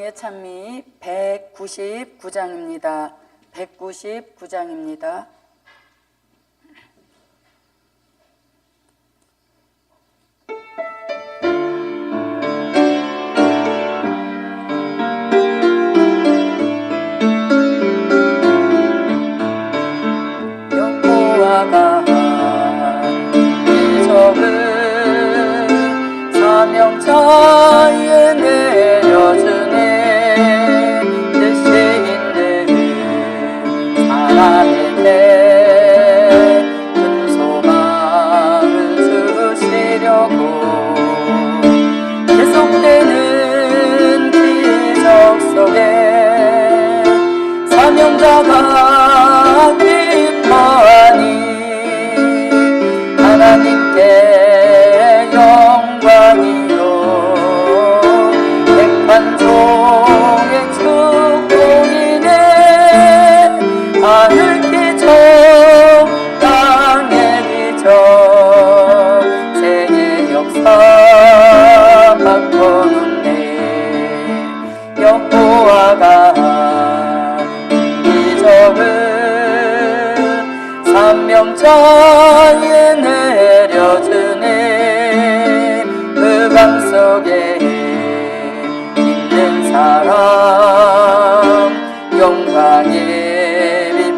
성경의 찬미 199장입니다. 199장입니다. 여호와가 이적을 사명자에 내려주네. 뜻이 있는 사람에게 큰 소망을 주시려고 계속되는 기적 속에 사명자가 기뻐하니 하나님께 영광이요 백만 종의 축복이네. 하늘 기적 땅의 기적 세계 역사 바꿔놓네. 여호와가 기적을 사명자에 내려주네. 흑암 속에 있는 사람 영광의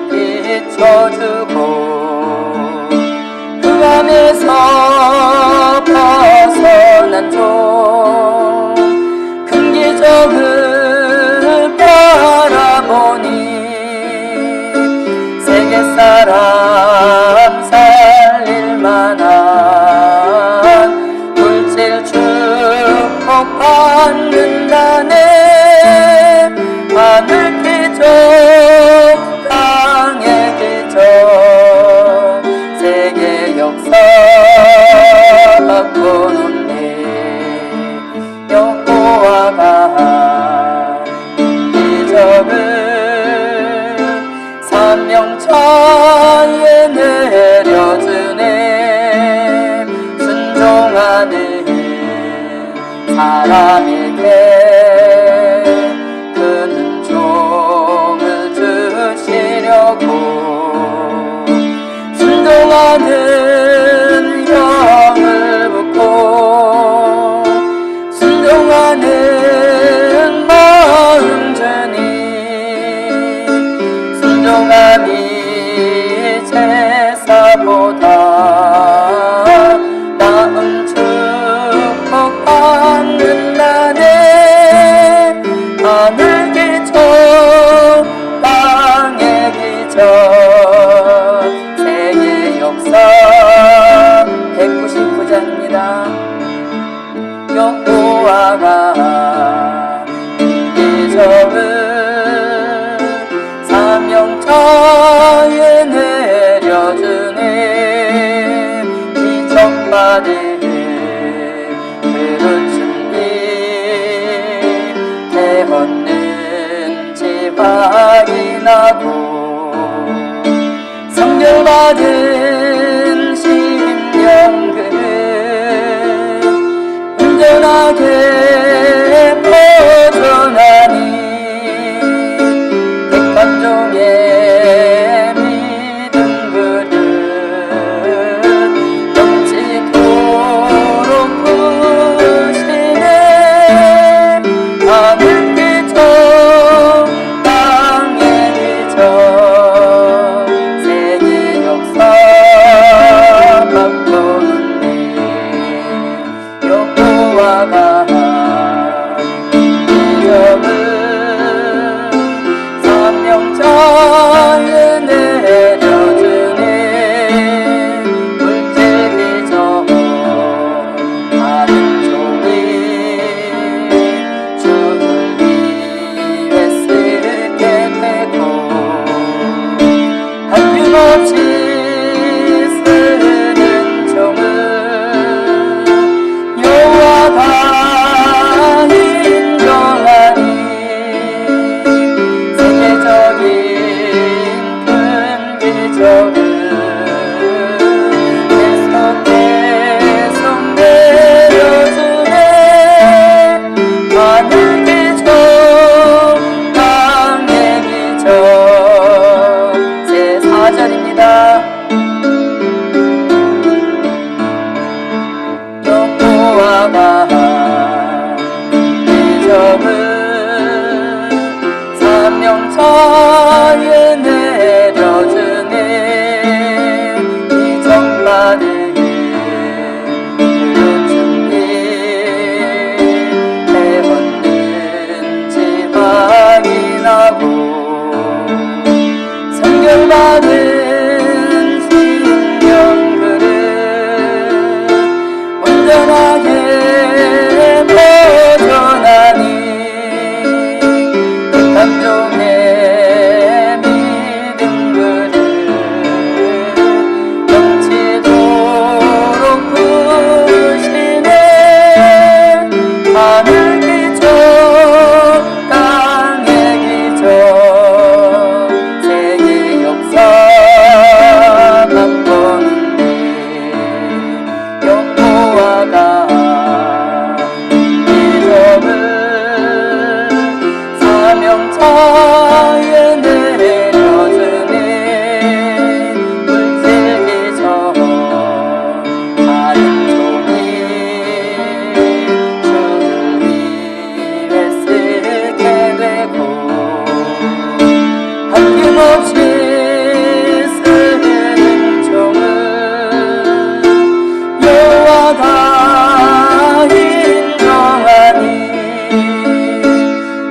빛 비춰주고 흑암에서 벗어난 종 큰 기적을 바라보니 세계 사람 살릴 만한 물질 축복받는다네. 하늘 기적 땅의 기적 세계 역사 바꿔놓네. 여호와가 기적을 사명자에 내려주네. 순종하는 사람에게 큰 은총을 주시려고 순종하는 영을 붓고 순종하는 마음 주니 순종함이 제사보다 나은 축복받는다네. 하늘 기적 땅의 기적 세계 역사 199장입니다. 여호와가 기적을 사명자에 내려주네. 기적받을 그릇은이 되었는지 확인하고 성결받은 심령 그릇 온전하게 보존하니 백만 종의 믿음 그릇 넘치도록 부으시네. 하늘 기적 땅의 기적 세계 역사 바꿔놓네. 여호와가 기적을 사명자에 내려주네. 물질 기적 다른 종이 주를 위해 쓰게 되고 한둨없이 쓰는 종을 여호와가 인정하니 세계적인 여호와가 이적을 사명자에 내려주네. 이적받은 그 주님 배웠는지 확인하고 성결받은 신령그릇 온전하게 보존하니 감종의 믿음 그릇 넘치도록 부으시네. 하늘 기적 땅의 기적 세계 역사 맛보는데 여호와가 이적을 사명자에 내려주네. 물질기적 다른 종이 주를 위해 쓰게 되고 아낌없이 쓰는 종을 여호와가 인정하니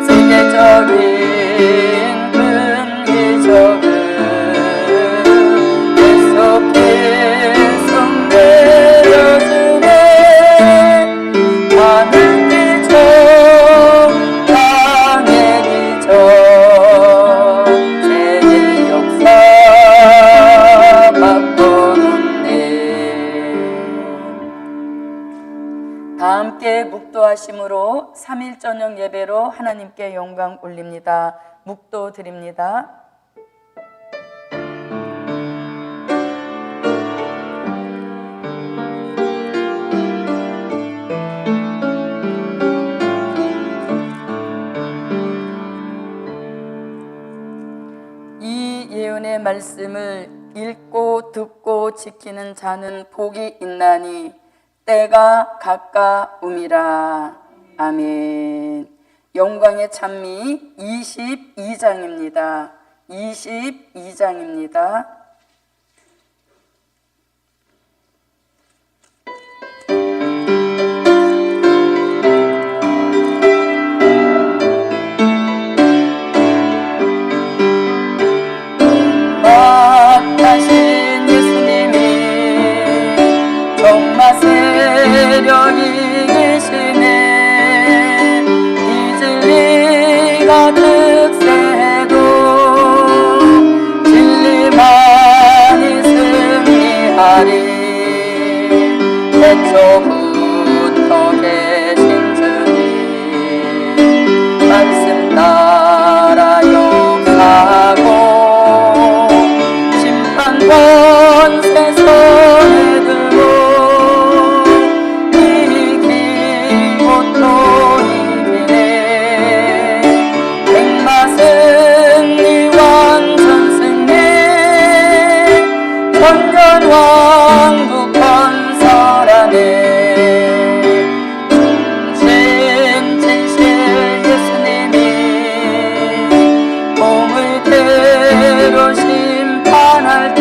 세계적인 큰 기적을 계속 내려주네. 하늘 기적 땅의 기적 세계 역사 바꿔놓네. 다 함께 묵도하심으로 3일 저녁 예배로 하나님께 영광 올립니다. 묵도 드립니다. 이 예언의 말씀을 읽고 듣고 지키는 자는 복이 있나니 때가 가까움이라. 아멘. 영광의 찬미 22장입니다. 22장입니다. 맡하신 예수님이 정말 세력이 계시네. 이 진리가 득세해도 진리만이 승리하리. 태초부터 계신 주님 말씀 따라 역사하고 권세 손에 들고 이기고 또 이기네. 백마 승리 완전 승리 천년 왕국 건설하네. 중심 진실 예수님이 몸의 대로 심판할 때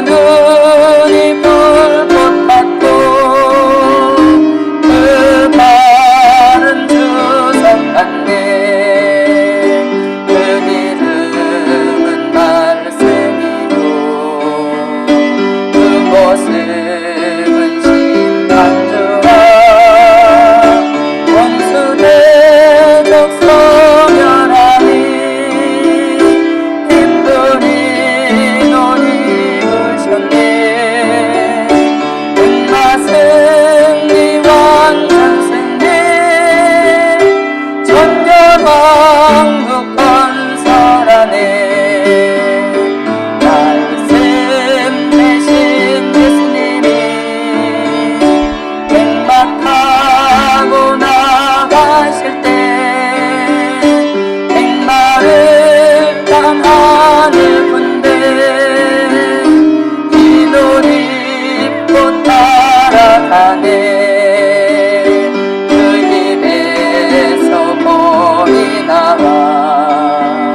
눈이 불꽃 같고 그 발은 주석 같네. 그 이름은 말씀이요 그 모습은 심판주라. 원수 대적 소멸하니 기쁘니 놀이 부셨네. 은마 승리 완전 승리 천년 왕국 건설하네. 말씀 대신 예수님이 백마 타고 나가실 때 백마를 딴 하늘 군대 흰 옷 입고 따라 나타내 그 입에서 복이 나와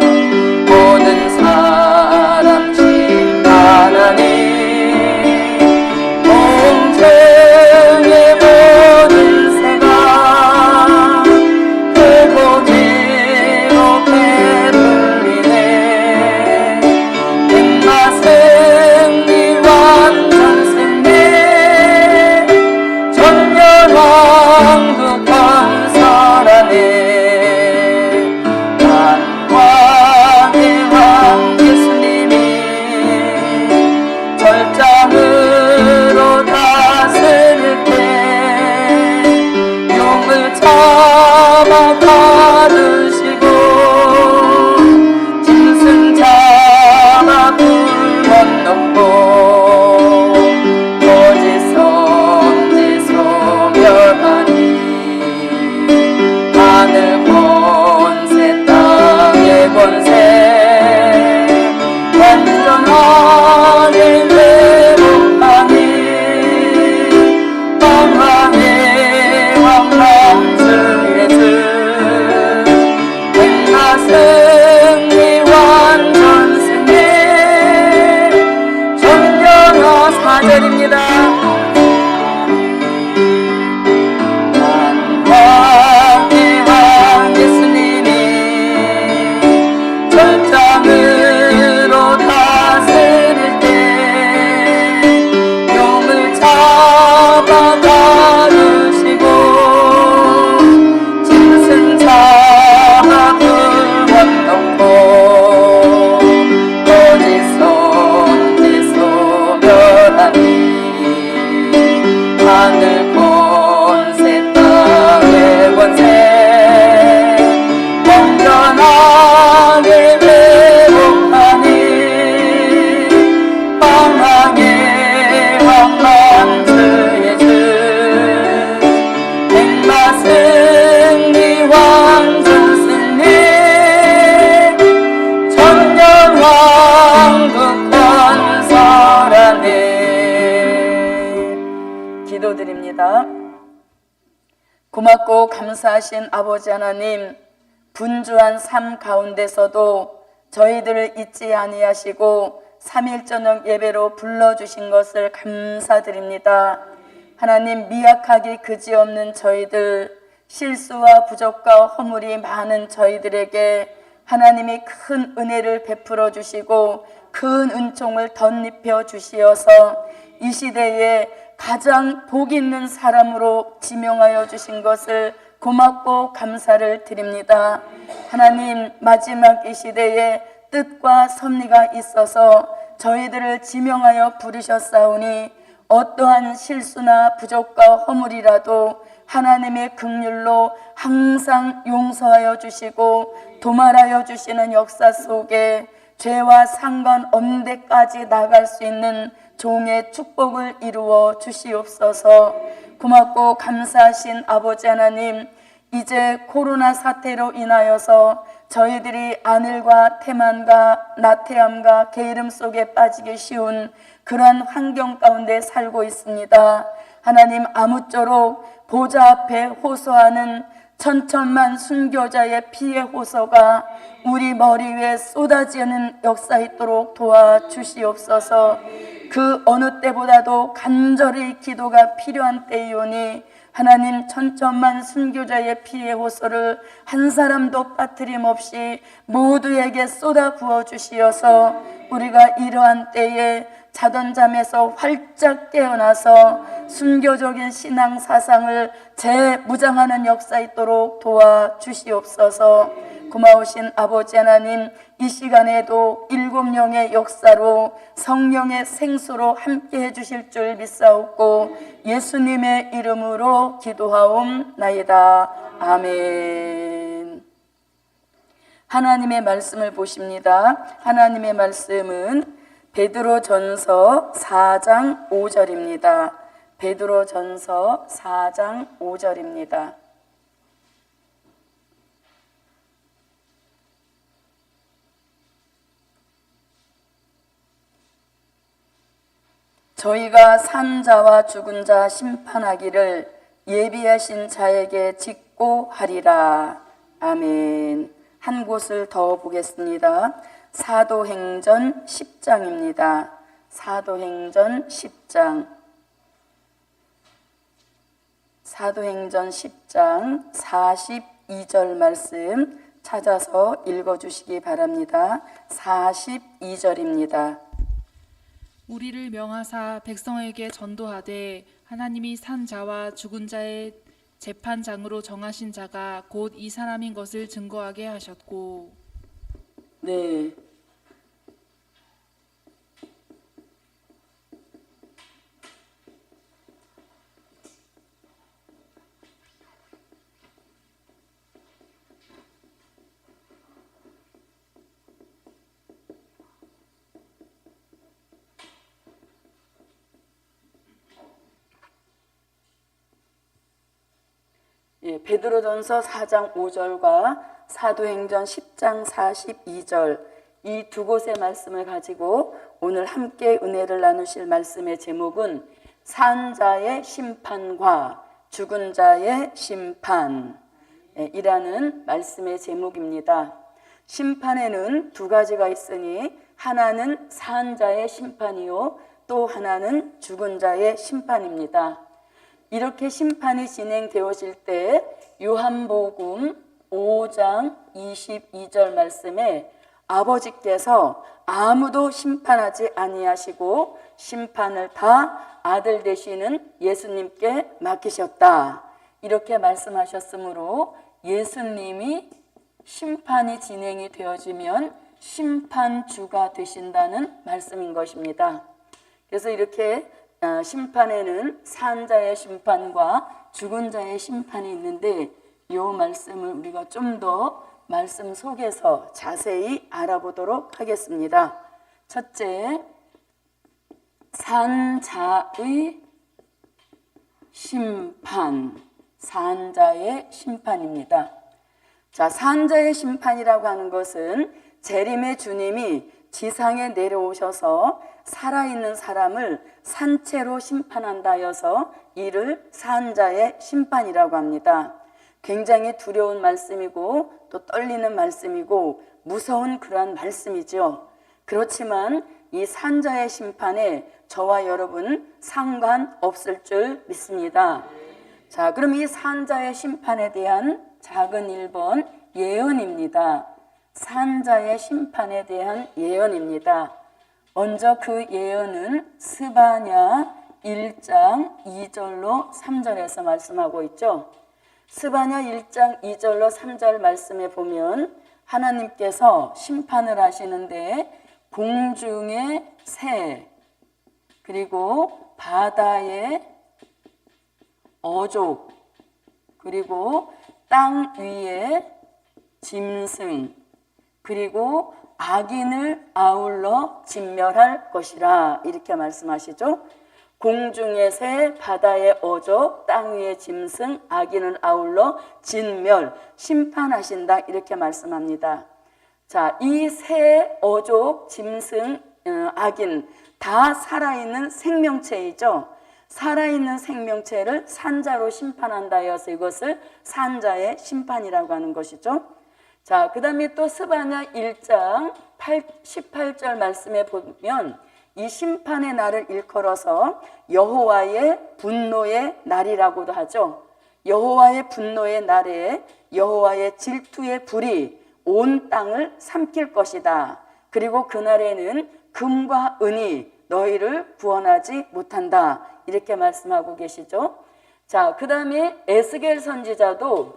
모든 사람 심판하니 공중의 모든 새가 그 고지로 배불리네 백마 승리 완전 승리 전멸왕국 건설하네 만왕의 왕 예수님이 절장으로 다스릴 때 용을 잡아 가두시고 짐승 잡아 굴 건너고 거짓 선지 소멸하니 하늘 권세 땅의 권세 완전하게 회복하니 방황의 왕남주의 주 백마 승리 완전 승리 전면허 4절입니다. 만왕의 왕 예수님이 절장으로 다스릴 때 용을 잡아 가두시고 짐승 잡아 굴 건너고 거짓 선지 소멸하니 하늘 권세 땅의 권세 완전하게 회복하니 방황의 왕남주의 주 백마 승리 완전 승리 전멸왕국 건설하네. 기도드립니다. 고맙고 감사하신 아버지 하나님, 분주한 삶 가운데서도 저희들을 잊지 아니하시고 3일 저녁 예배로 불러주신 것을 감사드립니다. 하나님, 미약하기 그지없는 저희들, 실수와 부족과 허물이 많은 저희들에게 하나님이 큰 은혜를 베풀어 주시고 큰 은총을 덧입혀 주시어서 이 시대에 가장 복 있는 사람으로 지명하여 주신 것을 고맙고 감사를 드립니다. 하나님, 마지막 이 시대에 뜻과 섭리가 있어서 저희들을 지명하여 부르셨사오니 어떠한 실수나 부족과 허물이라도 하나님의 긍휼로 항상 용서하여 주시고 도말하여 주시는 역사 속에 죄와 상관없는 데까지 나갈 수 있는 종의 축복을 이루어 주시옵소서. 고맙고 감사하신 아버지 하나님, 이제 코로나 사태로 인하여서 저희들이 안일과 태만과 나태함과 게으름 속에 빠지기 쉬운 그러한 환경 가운데 살고 있습니다. 하나님, 아무쪼록 보좌 앞에 호소하는 천천만 순교자의 피의 호소가 우리 머리 위에 쏟아지는 역사 있도록 도와주시옵소서. 그 어느 때보다도 간절히 기도가 필요한 때이오니 하나님, 천천만 순교자의 피의 호소를 한 사람도 빠뜨림 없이 모두에게 쏟아 부어 주시어서 우리가 이러한 때에 자던 잠에서 활짝 깨어나서 순교적인 신앙 사상을 재무장하는 역사 있도록 도와주시옵소서. 고마우신 아버지 하나님, 이 시간에도 7영의 역사로 성령의 생수로 함께 해주실 줄 믿사옵고 예수님의 이름으로 기도하옵나이다. 아멘. 하나님의 말씀을 보십니다. 하나님의 말씀은 베드로전서 4장 5절입니다. 베드로전서 4장 5절입니다. 저희가 산 자와 죽은 자 심판하기를 예비하신 자에게 직고 하리라. 아멘. 한 곳을 더 보겠습니다. 사도행전 10장입니다. 사도행전 10장. 사도행전 10장 42절 말씀 찾아서 읽어주시기 바랍니다. 42절입니다. 우리를 명하사 백성에게 전도하되 하나님이 산 자와 죽은 자의 재판장으로 정하신 자가 곧 이 사람인 것을 증거하게 하셨고. 네. 베드로전서 4장 5절과 사도행전 10장 42절 이 두 곳의 말씀을 가지고 오늘 함께 은혜를 나누실 말씀의 제목은 산 자의 심판과 죽은 자의 심판이라는 말씀의 제목입니다. 심판에는 두 가지가 있으니 하나는 산 자의 심판이요 또 하나는 죽은 자의 심판입니다. 이렇게 심판이 진행되어질 때 요한복음 5장 22절 말씀에 아버지께서 아무도 심판하지 아니하시고 심판을 다 아들 되시는 예수님께 맡기셨다. 이렇게 말씀하셨으므로 예수님이 심판이 진행이 되어지면 심판주가 되신다는 말씀인 것입니다. 그래서 이렇게 심판에는 산 자의 심판과 죽은 자의 심판이 있는데 이 말씀을 우리가 좀 더 말씀 속에서 자세히 알아보도록 하겠습니다. 첫째, 산 자의 심판, 산 자의 심판입니다. 자, 산 자의 심판이라고 하는 것은 재림의 주님이 지상에 내려오셔서 살아있는 사람을 산채로 심판한다 하여서 이를 산 자의 심판이라고 합니다. 굉장히 두려운 말씀이고 또 떨리는 말씀이고 무서운 그러한 말씀이죠. 그렇지만 이 산 자의 심판에 저와 여러분 상관없을 줄 믿습니다. 자, 그럼 이 산 자의 심판에 대한 작은 1번 예언입니다. 산 자의 심판에 대한 예언입니다. 먼저 그 예언은 스바냐 1장 2절로 3절에서 말씀하고 있죠. 스바냐 1장 2절로 3절 말씀에 보면 하나님께서 심판을 하시는데 공중의 새 그리고 바다의 어족 그리고 땅 위의 짐승 그리고 악인을 아울러 진멸할 것이라 이렇게 말씀하시죠. 공중의 새, 바다의 어족, 땅 위의 짐승, 악인을 아울러 진멸, 심판하신다 이렇게 말씀합니다. 자, 이 새, 어족, 짐승, 악인 다 살아있는 생명체이죠. 살아있는 생명체를 산자로 심판한다 해서 이것을 산자의 심판이라고 하는 것이죠. 자, 그 다음에 또 스바냐 1장 18절 말씀에 보면 이 심판의 날을 일컬어서 여호와의 분노의 날이라고도 하죠. 여호와의 분노의 날에 여호와의 질투의 불이 온 땅을 삼킬 것이다. 그리고 그날에는 금과 은이 너희를 구원하지 못한다. 이렇게 말씀하고 계시죠. 자, 그 다음에 에스겔 선지자도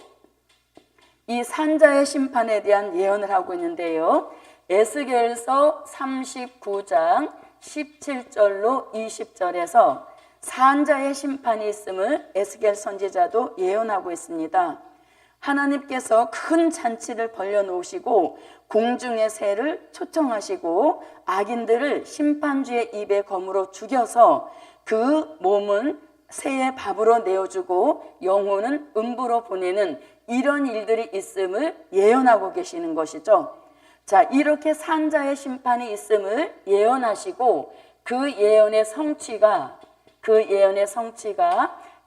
이 산자의 심판에 대한 예언을 하고 있는데요. 에스겔서 39장 17절로 20절에서 산자의 심판이 있음을 에스겔 선지자도 예언하고 있습니다. 하나님께서 큰 잔치를 벌려놓으시고 공중의 새를 초청하시고 악인들을 심판주의 입에 검으로 죽여서 그 몸은 새의 밥으로 내어주고 영혼은 음부로 보내는 이런 일들이 있음을 예언하고 계시는 것이죠. 자, 이렇게 산자의 심판이 있음을 예언하시고 그 예언의 성취가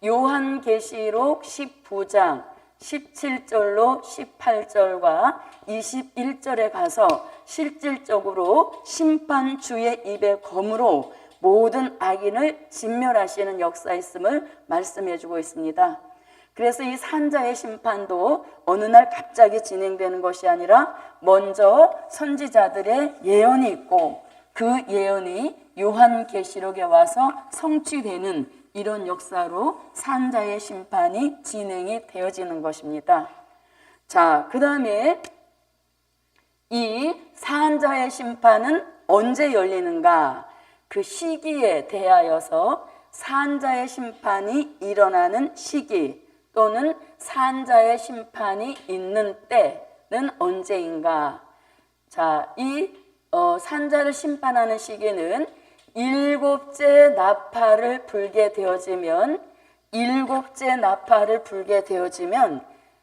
요한계시록 19장 17절로 18절과 21절에 가서 실질적으로 심판주의 입의 검으로 모든 악인을 진멸하시는 역사있음을 말씀해 주고 있습니다. 그래서 이 산자의 심판도 어느 날 갑자기 진행되는 것이 아니라 먼저 선지자들의 예언이 있고 그 예언이 요한계시록에 와서 성취되는 이런 역사로 산자의 심판이 진행이 되어지는 것입니다. 자, 그 다음에 이 산자의 심판은 언제 열리는가? 그 시기에 대하여서 산자의 심판이 일어나는 시기 또는 산자의 심판이 있는 때는 언제인가? 자, 이 산자를 심판하는 시기는 일곱째 나팔을 불게 되어지면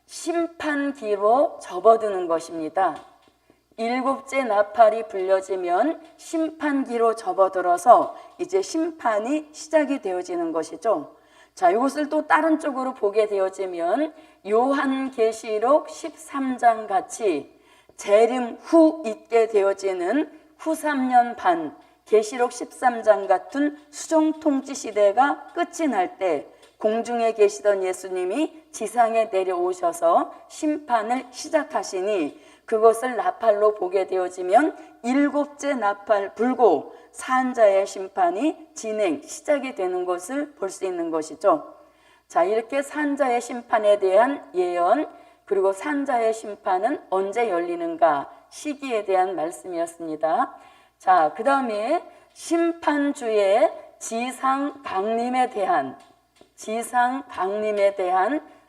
심판기로 접어드는 것입니다. 일곱째 나팔이 불려지면 심판기로 접어들어서 이제 심판이 시작이 되어지는 것이죠. 자, 이것을 또 다른 쪽으로 보게 되어지면 요한계시록 13장 같이 재림 후 있게 되어지는 후 3년 반 계시록 13장 같은 수정통치 시대가 끝이 날 때 공중에 계시던 예수님이 지상에 내려오셔서 심판을 시작하시니 그것을 나팔로 보게 되어지면 일곱째 나팔 불고 산자의 심판이 시작이 되는 것을 볼 수 있는 것이죠. 자, 이렇게 산자의 심판에 대한 예언 그리고 산자의 심판은 언제 열리는가 시기에 대한 말씀이었습니다. 자, 그 다음에 심판주의 지상 강림에 대한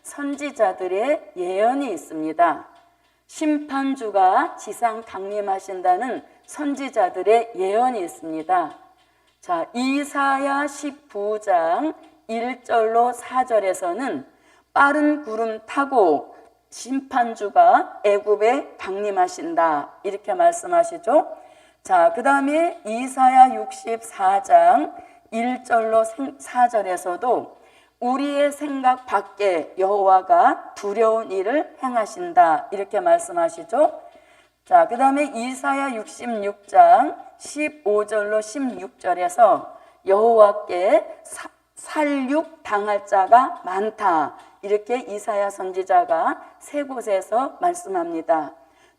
선지자들의 예언이 있습니다. 심판주가 지상 강림하신다는 선지자들의 예언이 있습니다. 자, 이사야 19장 1절로 4절에서는 빠른 구름 타고 심판주가 애굽에 강림하신다 이렇게 말씀하시죠. 자, 그 다음에 이사야 64장 1절로 4절에서도 우리의 생각 밖에 여호와가 두려운 일을 행하신다 이렇게 말씀하시죠. 자, 그 다음에 이사야 66장 15절로 16절에서 여호와께 살육 당할 자가 많다 이렇게 이사야 선지자가 세 곳에서 말씀합니다.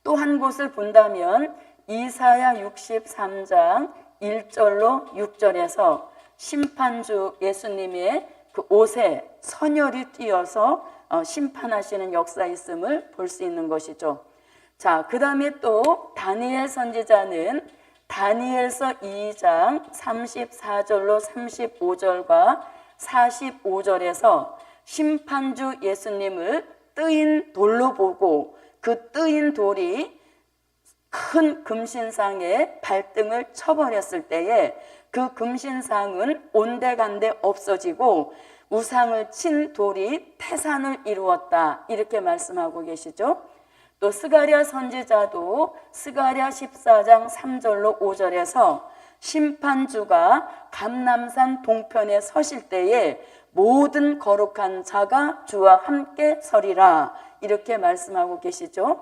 또 한 곳을 본다면 이사야 63장 1절로 6절에서 심판주 예수님의 그 옷에 선혈이 띄어서 심판하시는 역사 있음을 볼 수 있는 것이죠. 자, 그 다음에 또 다니엘 선지자는 다니엘서 2장 34절로 35절과 45절에서 심판주 예수님을 뜨인 돌로 보고 그 뜨인 돌이 큰 금신상에 발등을 쳐버렸을 때에 그 금신상은 온데간데 없어지고 우상을 친 돌이 태산을 이루었다 이렇게 말씀하고 계시죠. 또 스가랴 선지자도 스가랴 14장 3절로 5절에서 심판주가 감람산 동편에 서실 때에 모든 거룩한 자가 주와 함께 서리라 이렇게 말씀하고 계시죠.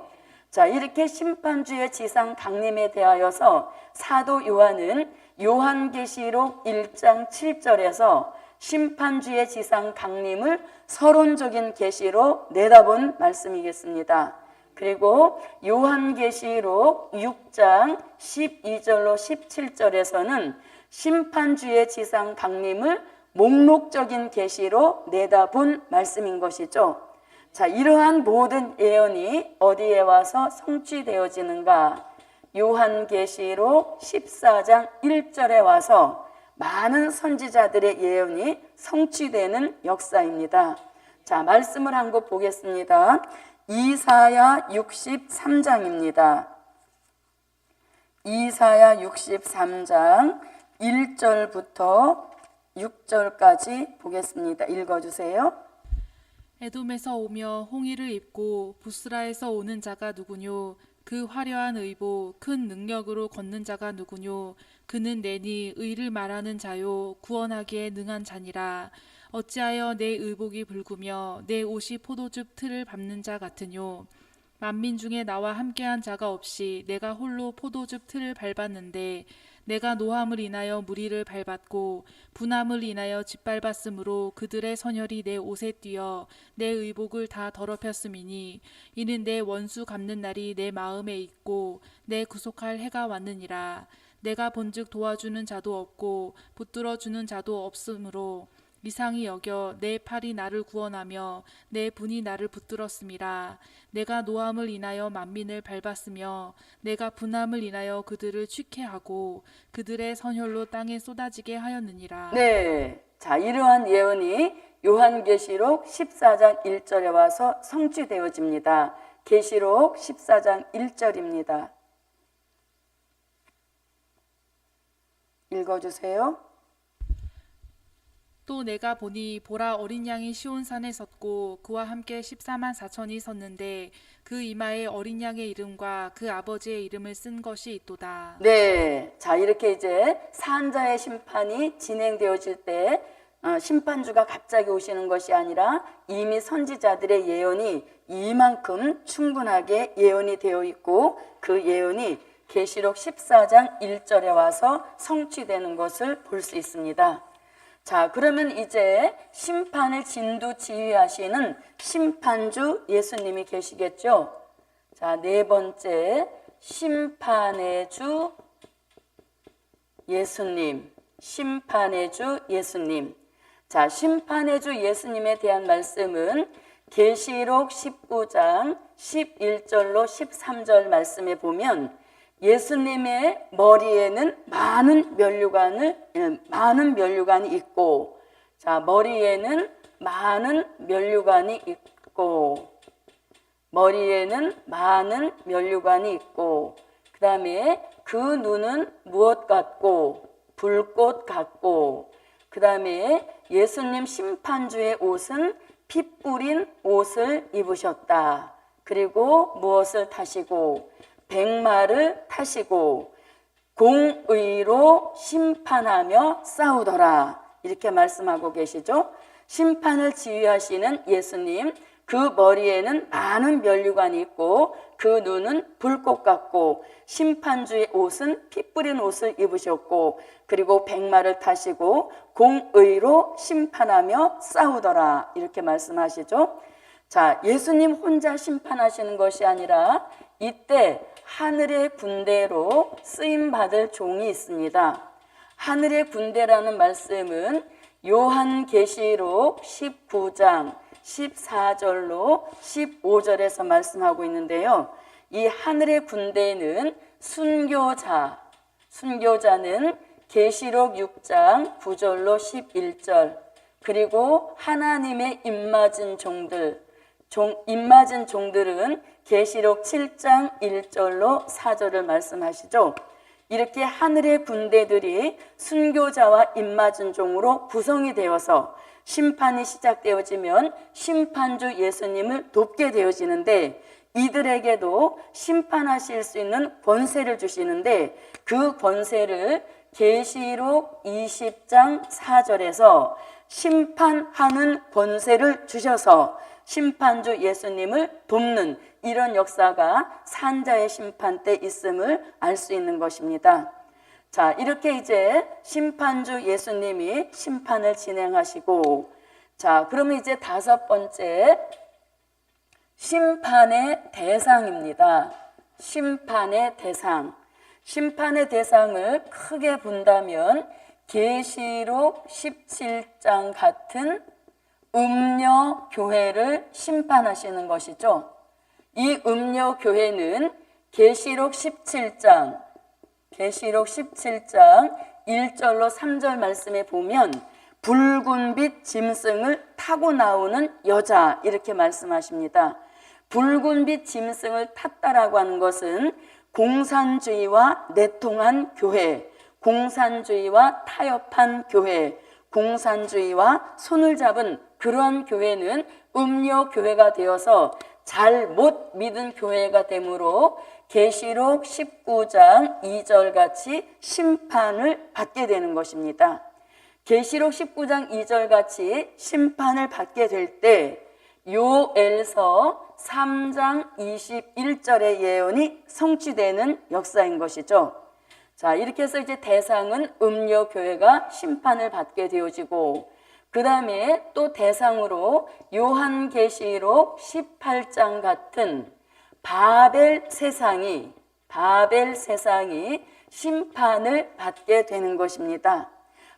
자, 이렇게 심판주의 지상 강림에 대하여서 사도 요한은 요한계시록 1장 7절에서 심판주의 지상 강림을 서론적인 계시로 내다본 말씀이겠습니다. 그리고 요한계시록 6장 12절로 17절에서는 심판주의 지상 강림을 목록적인 계시로 내다본 말씀인 것이죠. 자, 이러한 모든 예언이 어디에 와서 성취되어지는가? 요한계시록 14장 1절에 와서 많은 선지자들의 예언이 성취되는 역사입니다. 자, 말씀을 한 곳 보겠습니다. 이사야 63장입니다. 이사야 63장 1절부터 6절까지 보겠습니다. 읽어주세요. 에돔에서 오며 홍의를 입고 부스라에서 오는 자가 누구뇨? 그 화려한 의복 큰 능력으로 걷는 자가 누구뇨? 그는 내니 의를 말하는 자요 구원하기에 능한 자니라. 어찌하여 내 의복이 붉으며 내 옷이 포도즙 틀을 밟는 자 같으뇨? 만민 중에 나와 함께한 자가 없이 내가 홀로 포도즙 틀을 밟았는데 내가 노함을 인하여 무리를 밟았고 분함을 인하여 짓밟았으므로 그들의 선혈이 내 옷에 띄어 내 의복을 다 더럽혔음이니 이는 내 원수 갚는 날이 내 마음에 있고 내 구속할 해가 왔느니라. 내가 본즉 도와주는 자도 없고 붙들어주는 자도 없으므로 이상히 여겨 내 팔이 나를 구원하며 내 분이 나를 붙들었음이라. 내가 노함을 인하여 만민을 밟았으며 내가 분함을 인하여 그들을 취케하고 그들의 선혈로 땅에 쏟아지게 하였느니라. 네. 자, 이러한 예언이 요한계시록 14장 1절에 와서 성취되어집니다. 계시록 14장 1절입니다. 읽어주세요. 또 내가 보니 보라 어린 양이 시온산에 섰고 그와 함께 14만 4천이 섰는데 그 이마에 어린 양의 이름과 그 아버지의 이름을 쓴 것이 있도다. 네. 자, 이렇게 이제 산자의 심판이 진행되어질 때 심판주가 갑자기 오시는 것이 아니라 이미 선지자들의 예언이 이만큼 충분하게 예언이 되어 있고 그 예언이 계시록 14장 1절에 와서 성취되는 것을 볼 수 있습니다. 자, 그러면 이제 심판을 진두지휘하시는 심판주 예수님이 계시겠죠. 자, 네 번째 심판의 주 예수님. 심판의 주 예수님. 자, 심판의 주 예수님에 대한 말씀은 계시록 19장 11절로 13절 말씀에 보면 예수님의 머리에는 많은 면류관이 있고, 자, 머리에는 많은 면류관이 있고, 그 다음에 그 눈은 무엇 같고, 불꽃 같고, 그 다음에 예수님 심판주의 옷은 피 뿌린 옷을 입으셨다. 그리고 무엇을 타시고, 백마를 타시고 공의로 심판하며 싸우더라. 이렇게 말씀하고 계시죠. 심판을 지휘하시는 예수님, 그 머리에는 많은 면류관이 있고 그 눈은 불꽃 같고 심판주의 옷은 피 뿌린 옷을 입으셨고 그리고 백마를 타시고 공의로 심판하며 싸우더라. 이렇게 말씀하시죠. 자, 예수님 혼자 심판하시는 것이 아니라 이때 하늘의 군대로 쓰임받을 종이 있습니다. 하늘의 군대라는 말씀은 요한계시록 19장 14절로 15절에서 말씀하고 있는데요. 이 하늘의 군대는 순교자는 계시록 6장 9절로 11절, 그리고 하나님의 입맞은 종들은 계시록 7장 1절로 4절을 말씀하시죠. 이렇게 하늘의 군대들이 순교자와 입맞은 종으로 구성이 되어서 심판이 시작되어지면 심판주 예수님을 돕게 되어지는데 이들에게도 심판하실 수 있는 권세를 주시는데 그 권세를 계시록 20장 4절에서 심판하는 권세를 주셔서 심판주 예수님을 돕는 이런 역사가 산자의 심판 때 있음을 알 수 있는 것입니다. 자, 이렇게 이제 심판주 예수님이 심판을 진행하시고, 자, 그러면 이제 다섯 번째 심판의 대상입니다. 심판의 대상. 심판의 대상을 크게 본다면 계시록 17장 같은 음녀 교회를 심판하시는 것이죠. 이 음녀 교회는 계시록 17장 1절로 3절 말씀에 보면 붉은빛 짐승을 타고 나오는 여자 이렇게 말씀하십니다. 붉은빛 짐승을 탔다라고 하는 것은 공산주의와 내통한 교회, 공산주의와 타협한 교회, 공산주의와 손을 잡은 그러한 교회는 음료 교회가 되어서 잘 못 믿은 교회가 되므로 계시록 19장 2절 같이 심판을 받게 되는 것입니다. 계시록 19장 2절 같이 심판을 받게 될 때 요엘서 3장 21절의 예언이 성취되는 역사인 것이죠. 자, 이렇게 해서 이제 대상은 음녀교회가 심판을 받게 되어지고, 그 다음에 또 대상으로 요한계시록 18장 같은 바벨 세상이 심판을 받게 되는 것입니다.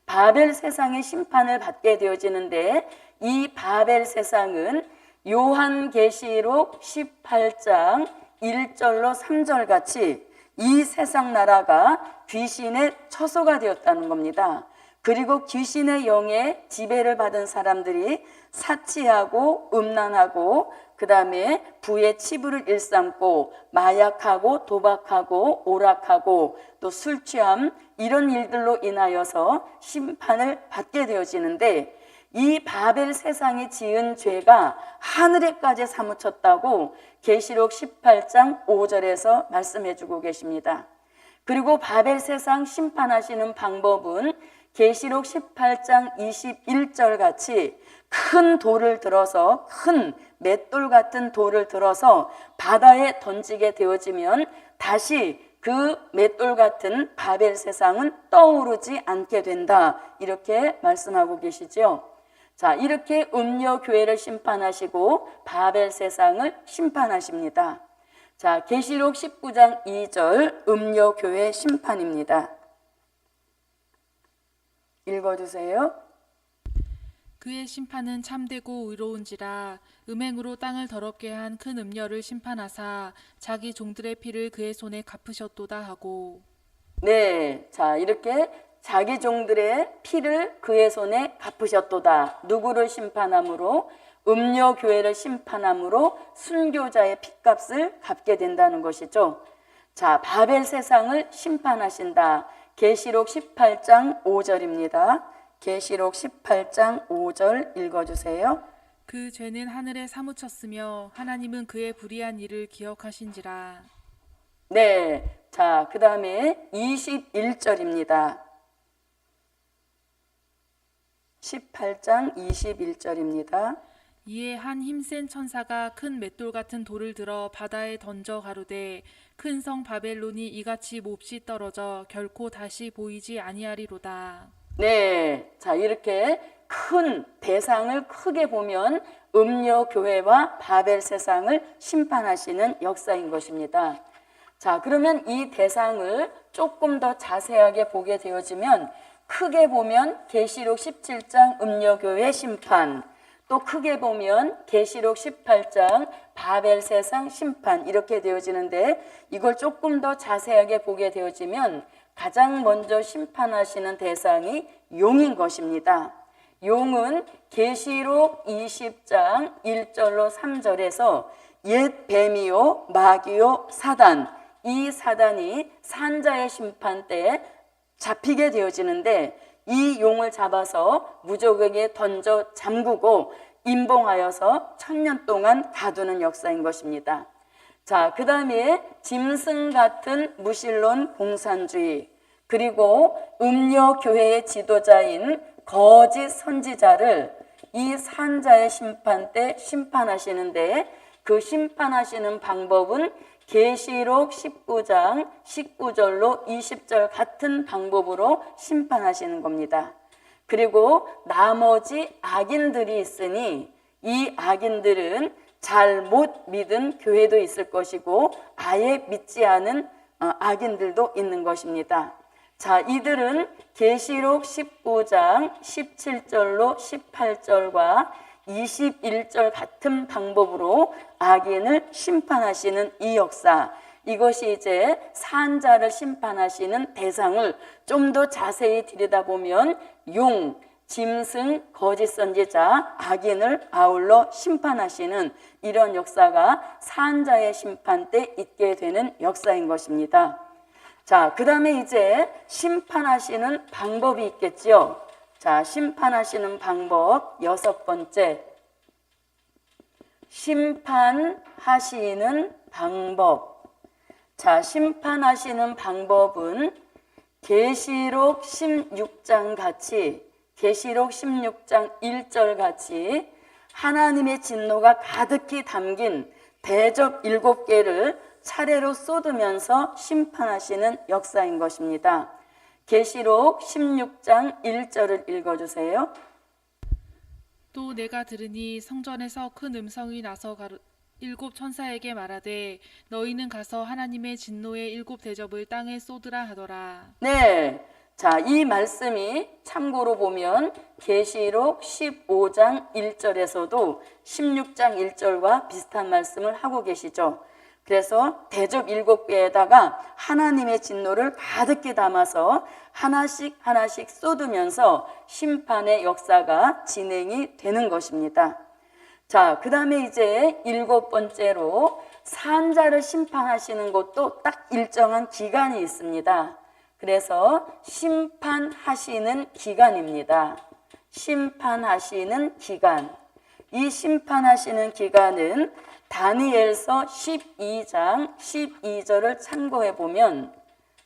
바벨 세상이 심판을 받게 되어지는데, 이 바벨 세상은 요한계시록 18장 1절로 3절 같이 이 세상 나라가 귀신의 처소가 되었다는 겁니다. 그리고 귀신의 영에 지배를 받은 사람들이 사치하고 음란하고 그 다음에 부의 치부를 일삼고 마약하고 도박하고 오락하고 또 술 취함 이런 일들로 인하여서 심판을 받게 되어지는데, 이 바벨 세상이 지은 죄가 하늘에까지 사무쳤다고 계시록 18장 5절에서 말씀해 주고 계십니다. 그리고 바벨 세상 심판하시는 방법은 계시록 18장 21절 같이 큰 돌을 들어서, 큰 맷돌 같은 돌을 들어서 바다에 던지게 되어지면 다시 그 맷돌 같은 바벨 세상은 떠오르지 않게 된다, 이렇게 말씀하고 계시죠. 자, 이렇게 음녀교회를 심판하시고 바벨 세상을 심판하십니다. 자, 계시록 19장 2절 음녀교회 심판입니다. 읽어주세요. 그의 심판은 참되고 의로운지라 음행으로 땅을 더럽게 한 큰 음녀를 심판하사 자기 종들의 피를 그의 손에 갚으셨도다 하고. 네, 자, 이렇게 자기 종들의 피를 그의 손에 갚으셨도다. 누구를 심판함으로? 음녀교회를 심판함으로 순교자의 핏값을 갚게 된다는 것이죠. 자, 바벨 세상을 심판하신다. 계시록 18장 5절입니다. 계시록 18장 5절 읽어주세요. 그 죄는 하늘에 사무쳤으며 하나님은 그의 불의한 일을 기억하신지라. 네, 자, 그 다음에 21절입니다. 18장 21절입니다. 이에 한 힘센 천사가 큰 맷돌 같은 돌을 들어 바다에 던져 가로되 큰 성 바벨론이 이같이 몹시 떨어져 결코 다시 보이지 아니하리로다. 네, 자, 이렇게 큰 대상을 크게 보면 음녀교회와 바벨 세상을 심판하시는 역사인 것입니다. 자, 그러면 이 대상을 조금 더 자세하게 보게 되어지면 크게 보면 계시록 17장 음녀교회 심판, 또 크게 보면 계시록 18장 바벨 세상 심판, 이렇게 되어지는데, 이걸 조금 더 자세하게 보게 되어지면 가장 먼저 심판하시는 대상이 용인 것입니다. 용은 계시록 20장 1절로 3절에서 옛 뱀이요 마귀요 사단, 이 사단이 산자의 심판 때 잡히게 되어지는데, 이 용을 잡아서 무적에게 던져 잠그고 임봉하여서 1000년 동안 가두는 역사인 것입니다. 자, 그 다음에 짐승 같은 무신론 공산주의, 그리고 음녀교회의 지도자인 거짓 선지자를 이 산자의 심판 때 심판하시는데, 그 심판하시는 방법은 계시록 19장 19절로 20절 같은 방법으로 심판하시는 겁니다. 그리고 나머지 악인들이 있으니 이 악인들은 잘 못 믿은 교회도 있을 것이고 아예 믿지 않은 악인들도 있는 것입니다. 자, 이들은 계시록 19장 17절로 18절과 21절 같은 방법으로 악인을 심판하시는 이 역사, 이것이 이제 산자를 심판하시는 대상을 좀 더 자세히 들여다보면 용, 짐승, 거짓 선지자, 악인을 아울러 심판하시는 이런 역사가 산자의 심판 때 있게 되는 역사인 것입니다. 자, 그 다음에 이제 심판하시는 방법이 있겠죠. 자, 심판하시는 방법 6번째, 심판하시는 방법. 자, 심판하시는 방법은 계시록 16장 같이, 계시록 16장 1절 같이 하나님의 진노가 가득히 담긴 대접 7개를 차례로 쏟으면서 심판하시는 역사인 것입니다. 계시록 16장 1절을 읽어주세요. 또 내가 들으니 성전에서 큰 음성이 나서 일곱 천사에게 말하되 너희는 가서 하나님의 진노의 7 대접을 땅에 쏟으라 하더라. 네, 자, 이 말씀이 참고로 보면 계시록 15장 1절에서도 16장 1절과 비슷한 말씀을 하고 계시죠. 그래서 대접 7개에다가 하나님의 진노를 가득히 담아서 하나씩 하나씩 쏟으면서 심판의 역사가 진행이 되는 것입니다. 자, 그 다음에 이제 7번째로 산자를 심판하시는 것도 딱 일정한 기간이 있습니다. 그래서 심판하시는 기간입니다. 심판하시는 기간. 이 심판하시는 기간은 다니엘서 12장 12절을 참고해 보면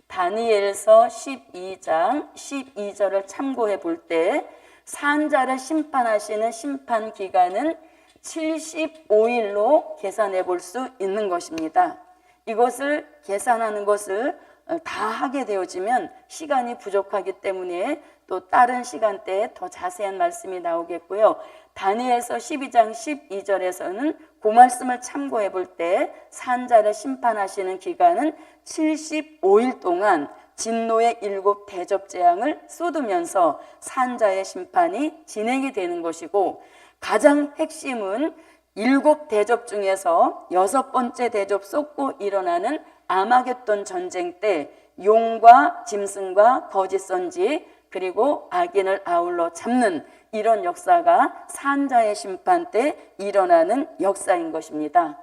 다니엘서 12장 12절을 참고해 볼 때 산자를 심판하시는 심판 기간은 75일로 계산해 볼 수 있는 것입니다. 이것을 계산하는 것을 다 하게 되어지면 시간이 부족하기 때문에 또 다른 시간대에 더 자세한 말씀이 나오겠고요. 다니엘서 12장 12절에서는 그 말씀을 참고해 볼 때 산자를 심판하시는 기간은 75일 동안 진노의 7 대접 재앙을 쏟으면서 산자의 심판이 진행이 되는 것이고, 가장 핵심은 7 대접 중에서 6번째 대접 쏟고 일어나는 아마겟돈 전쟁 때 용과 짐승과 거짓 선지 그리고 악인을 아울러 잡는 이런 역사가 산자의 심판 때 일어나는 역사인 것입니다.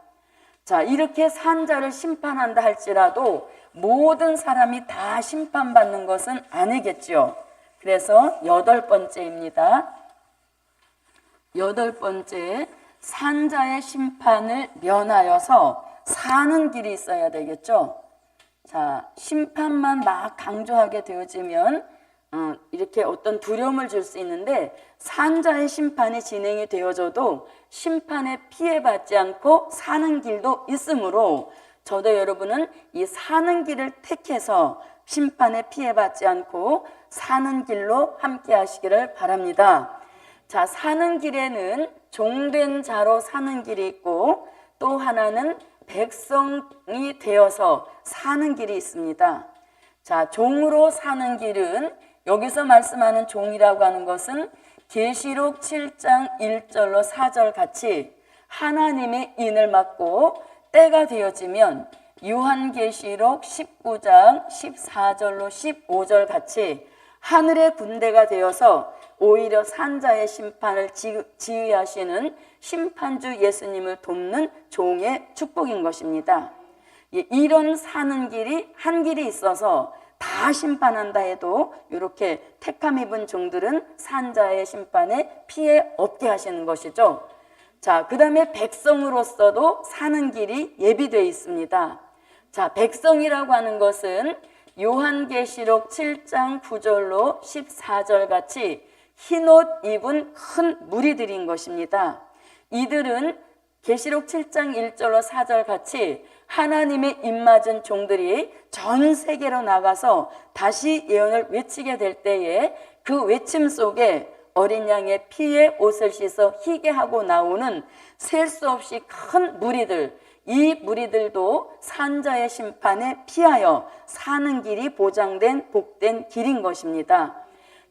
자, 이렇게 산자를 심판한다 할지라도 모든 사람이 다 심판받는 것은 아니겠죠. 그래서 8번째입니다. 8번째, 산자의 심판을 면하여서 사는 길이 있어야 되겠죠. 자, 심판만 막 강조하게 되어지면 이렇게 어떤 두려움을 줄 수 있는데, 산자의 심판이 진행이 되어져도 심판에 피해받지 않고 사는 길도 있으므로 저도 여러분은 이 사는 길을 택해서 심판에 피해받지 않고 사는 길로 함께 하시기를 바랍니다. 자, 사는 길에는 종된 자로 사는 길이 있고 또 하나는 백성이 되어서 사는 길이 있습니다. 자, 종으로 사는 길은 여기서 말씀하는 종이라고 하는 것은 계시록 7장 1절로 4절 같이 하나님의 인을 맡고 때가 되어지면 요한계시록 19장 14절로 15절 같이 하늘의 군대가 되어서 오히려 산자의 심판을 지휘하시는 심판주 예수님을 돕는 종의 축복인 것입니다. 이런 사는 길이 한 길이 있어서 다 심판한다 해도 이렇게 택함 입은 종들은 산자의 심판에 피해 없게 하시는 것이죠. 자, 그 다음에 백성으로서도 사는 길이 예비되어 있습니다. 자, 백성이라고 하는 것은 요한계시록 7장 9절로 14절 같이 흰옷 입은 큰 무리들인 것입니다. 이들은 계시록 7장 1절로 4절 같이 하나님의 입맞은 종들이 전 세계로 나가서 다시 예언을 외치게 될 때에 그 외침 속에 어린 양의 피에 옷을 씻어 희게 하고 나오는 셀 수 없이 큰 무리들, 이 무리들도 산자의 심판에 피하여 사는 길이 보장된 복된 길인 것입니다.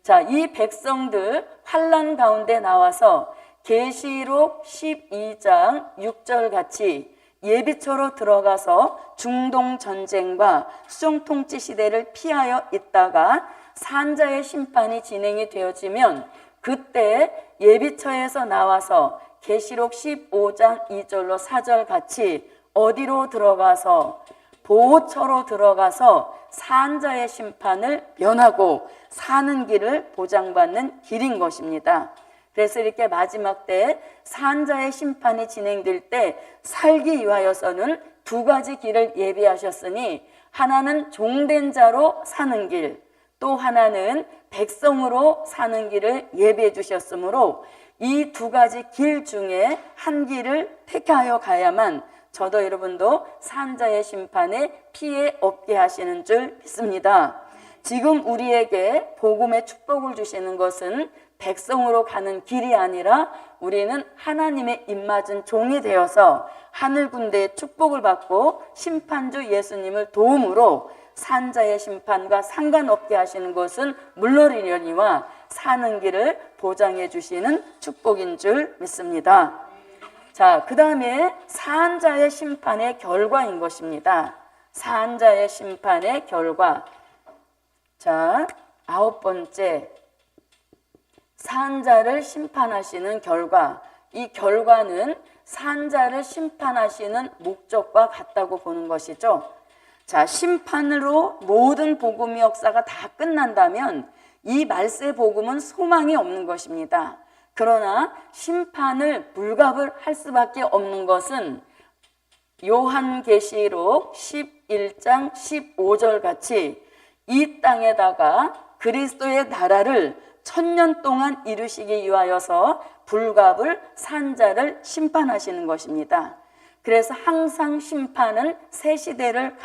자, 이 백성들 환난 가운데 나와서 계시록 12장 6절 같이 예비처로 들어가서 중동 전쟁과 수종 통치 시대를 피하여 있다가 산자의 심판이 진행이 되어지면 그때 예비처에서 나와서 계시록 15장 2절로 4절 같이 어디로 들어가서 보호처로 들어가서 산자의 심판을 면하고 사는 길을 보장받는 길인 것입니다. 그래서 이렇게 마지막 때 산자의 심판이 진행될 때 살기 위하여서는 두 가지 길을 예비하셨으니 하나는 종된 자로 사는 길, 또 하나는 백성으로 사는 길을 예비해 주셨으므로 이 두 가지 길 중에 한 길을 택하여 가야만 저도 여러분도 산자의 심판에 피해 없게 하시는 줄 믿습니다. 지금 우리에게 복음의 축복을 주시는 것은 백성으로 가는 길이 아니라 우리는 하나님의 입맞은 종이 되어서 하늘 군대의 축복을 받고 심판주 예수님을 도움으로 산자의 심판과 상관없게 하시는 것은 물론이려니와 사는 길을 보장해 주시는 축복인 줄 믿습니다. 자, 그 다음에 산자의 심판의 결과인 것입니다. 산자의 심판의 결과. 자, 9번째, 산자를 심판하시는 결과. 이 결과는 산자를 심판하시는 목적과 같다고 보는 것이죠. 자, 심판으로 모든 복음의 역사가 다 끝난다면 이 말세 복음은 소망이 없는 것입니다. 그러나 심판을 불갑을 할 수밖에 없는 것은 요한계시록 11장 15절 같이 이 땅에다가 그리스도의 나라를 1000년 동안 이루시기 위하여서 불갑을 산자를 심판하시는 것입니다. 그래서 항상 심판은 새 시대를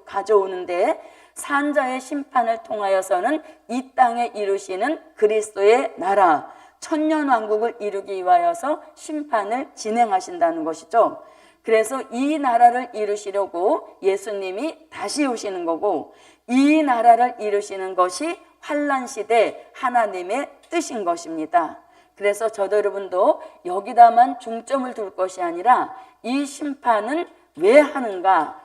가져오는데 산자의 심판을 통하여서는 이 땅에 이루시는 그리스도의 나라 1000년 왕국을 이루기 위하여서 심판을 진행하신다는 것이죠. 그래서 이 나라를 이루시려고 예수님이 다시 오시는 거고 이 나라를 이루시는 것이 환난시대 하나님의 뜻인 것입니다. 그래서 저도 여러분도 여기다만 중점을 둘 것이 아니라 이 심판은 왜 하는가?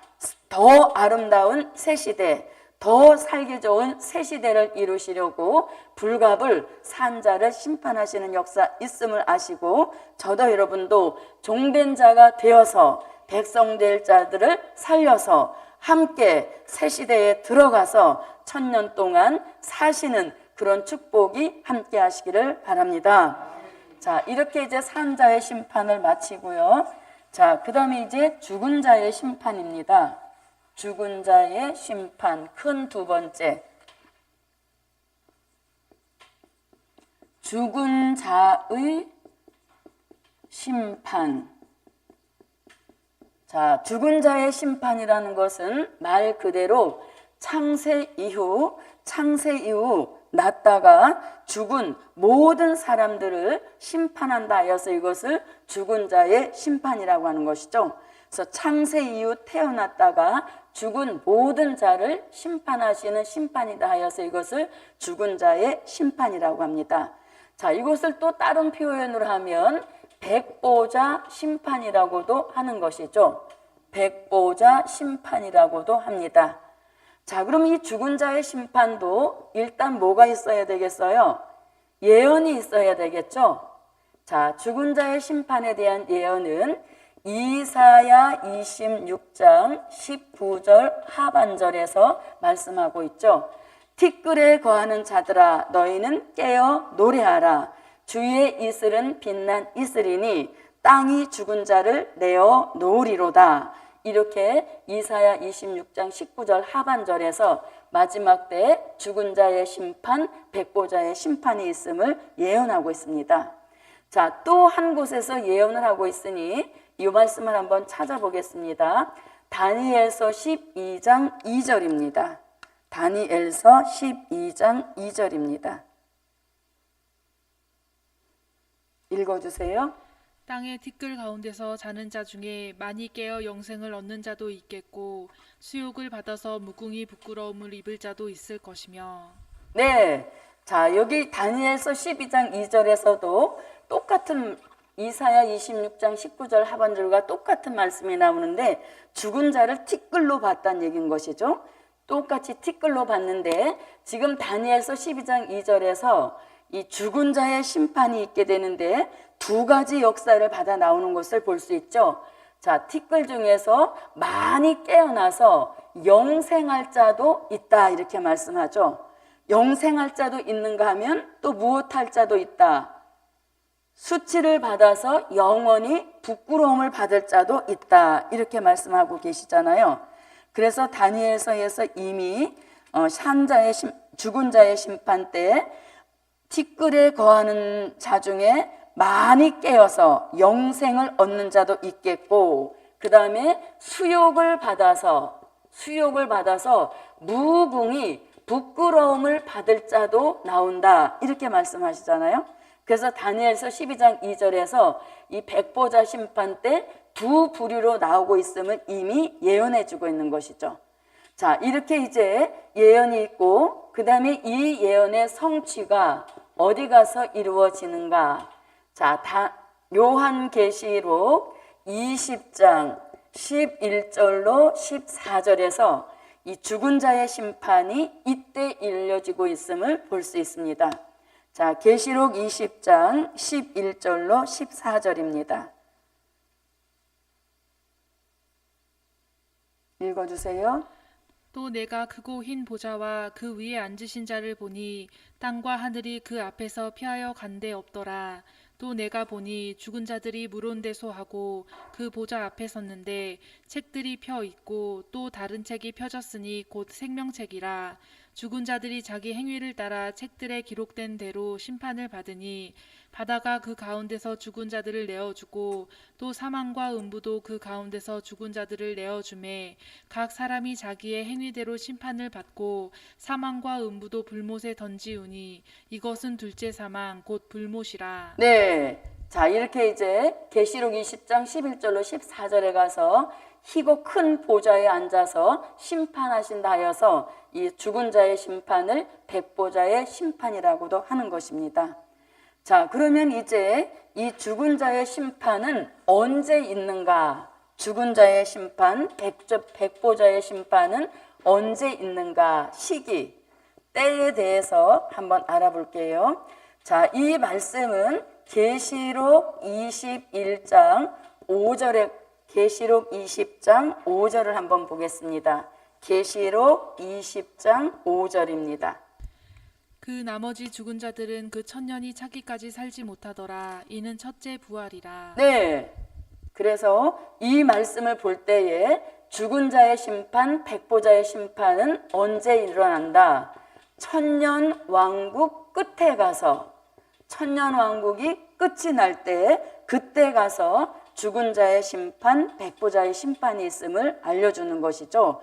더 아름다운 새 시대, 더 살기 좋은 새 시대를 이루시려고 불갑을 산자를 심판하시는 역사 있음을 아시고 저도 여러분도 종된 자가 되어서 백성 될 자들을 살려서 함께 새 시대에 들어가서 1000년 동안 사시는 그런 축복이 함께 하시기를 바랍니다. 자, 이렇게 이제 산자의 심판을 마치고요. 자, 그 다음에 이제 죽은 자의 심판입니다. 죽은 자의 심판, 큰 두 번째. 죽은 자의 심판. 자, 죽은 자의 심판이라는 것은 말 그대로 창세 이후 났다가 죽은 모든 사람들을 심판한다 하여서 이것을 죽은 자의 심판이라고 하는 것이죠. 그래서 창세 이후 태어났다가 죽은 모든 자를 심판하시는 심판이다 하여서 이것을 죽은 자의 심판이라고 합니다. 자, 이것을 또 다른 표현으로 하면 백보자 심판이라고도 하는 것이죠. 백보자 심판이라고도 합니다. 자, 그럼 이 죽은 자의 심판도 일단 뭐가 있어야 되겠어요? 예언이 있어야 되겠죠? 자, 죽은 자의 심판에 대한 예언은 이사야 26장 19절 하반절에서 말씀하고 있죠. 티끌에 거하는 자들아 너희는 깨어 노래하라. 주의 이슬은 빛난 이슬이니 땅이 죽은 자를 내어 놓으리로다. 이렇게 이사야 26장 19절 하반절에서 마지막 때 죽은 자의 심판, 백보자의 심판이 있음을 예언하고 있습니다. 자, 또 한 곳에서 예언을 하고 있으니 이 말씀을 한번 찾아보겠습니다. 다니엘서 12장 2절입니다. 다니엘서 12장 2절입니다. 읽어주세요. 땅의 티끌 가운데서 자는 자 중에 많이 깨어 영생을 얻는 자도 있겠고 수욕을 받아서 무궁히 부끄러움을 입을 자도 있을 것이며. 네, 자, 여기 다니엘서 12장 2절에서도 똑같은 이사야 26장 19절 하반절과 똑같은 말씀이 나오는데 죽은 자를 티끌로 봤다는 얘기인 것이죠. 똑같이 티끌로 봤는데 지금 다니엘서 12장 2절에서 이 죽은 자의 심판이 있게 되는데 두 가지 역사를 받아 나오는 것을 볼 수 있죠. 자, 티끌 중에서 많이 깨어나서 영생할 자도 있다 이렇게 말씀하죠. 영생할 자도 있는가 하면 또 무엇할 자도 있다. 수치를 받아서 영원히 부끄러움을 받을 자도 있다. 이렇게 말씀하고 계시잖아요. 그래서 다니엘서에서 이미 죽은 자의 심판 때 티끌에 거하는 자 중에 많이 깨어서 영생을 얻는 자도 있겠고, 그 다음에 수욕을 받아서 무궁히 부끄러움을 받을 자도 나온다. 이렇게 말씀하시잖아요. 그래서 다니엘서 12장 2절에서 이 백보자 심판 때 두 부류로 나오고 있음을 이미 예언해 주고 있는 것이죠. 자, 이렇게 이제 예언이 있고, 그 다음에 이 예언의 성취가 어디 가서 이루어지는가? 자, 요한계시록 20장 11절로 14절에서 이 죽은 자의 심판이 이때 이루어지고 있음을 볼 수 있습니다. 자, 계시록 20장 11절로 14절입니다. 읽어주세요. 또 내가 크고 흰 보좌와 그 위에 앉으신 자를 보니 땅과 하늘이 그 앞에서 피하여 간데 없더라. 또 내가 보니 죽은 자들이 물온대소하고 그 보좌 앞에 섰는데 책들이 펴 있고 또 다른 책이 펴졌으니 곧 생명책이라. 죽은 자들이 자기 행위를 따라 책들에 기록된 대로 심판을 받으니 바다가 그 가운데서 죽은 자들을 내어주고 또 사망과 음부도 그 가운데서 죽은 자들을 내어주매 각 사람이 자기의 행위대로 심판을 받고 사망과 음부도 불못에 던지우니 이것은 둘째 사망 곧 불못이라. 네, 자, 이렇게 이제 계시록 20장 11절로 14절에 가서 희고 큰 보좌에 앉아서 심판하신다 하여서 이 죽은 자의 심판을 백보자의 심판이라고도 하는 것입니다. 자, 그러면 이제 이 죽은 자의 심판은 언제 있는가? 죽은 자의 심판, 백보자의 심판은 언제 있는가? 시기, 때에 대해서 한번 알아볼게요. 자, 이 말씀은 계시록 21장 5절에 계시록 20장 5절을 한번 보겠습니다. 계시록 20장 5절입니다. 그 나머지 죽은 자들은 그 천년이 차기까지 살지 못하더라. 이는 첫째 부활이라. 네, 그래서 이 말씀을 볼 때에 죽은 자의 심판, 백보자의 심판은 언제 일어난다? 천년 왕국 끝에 가서, 천년 왕국이 끝이 날 때 그때 가서 죽은 자의 심판, 백보자의 심판이 있음을 알려주는 것이죠.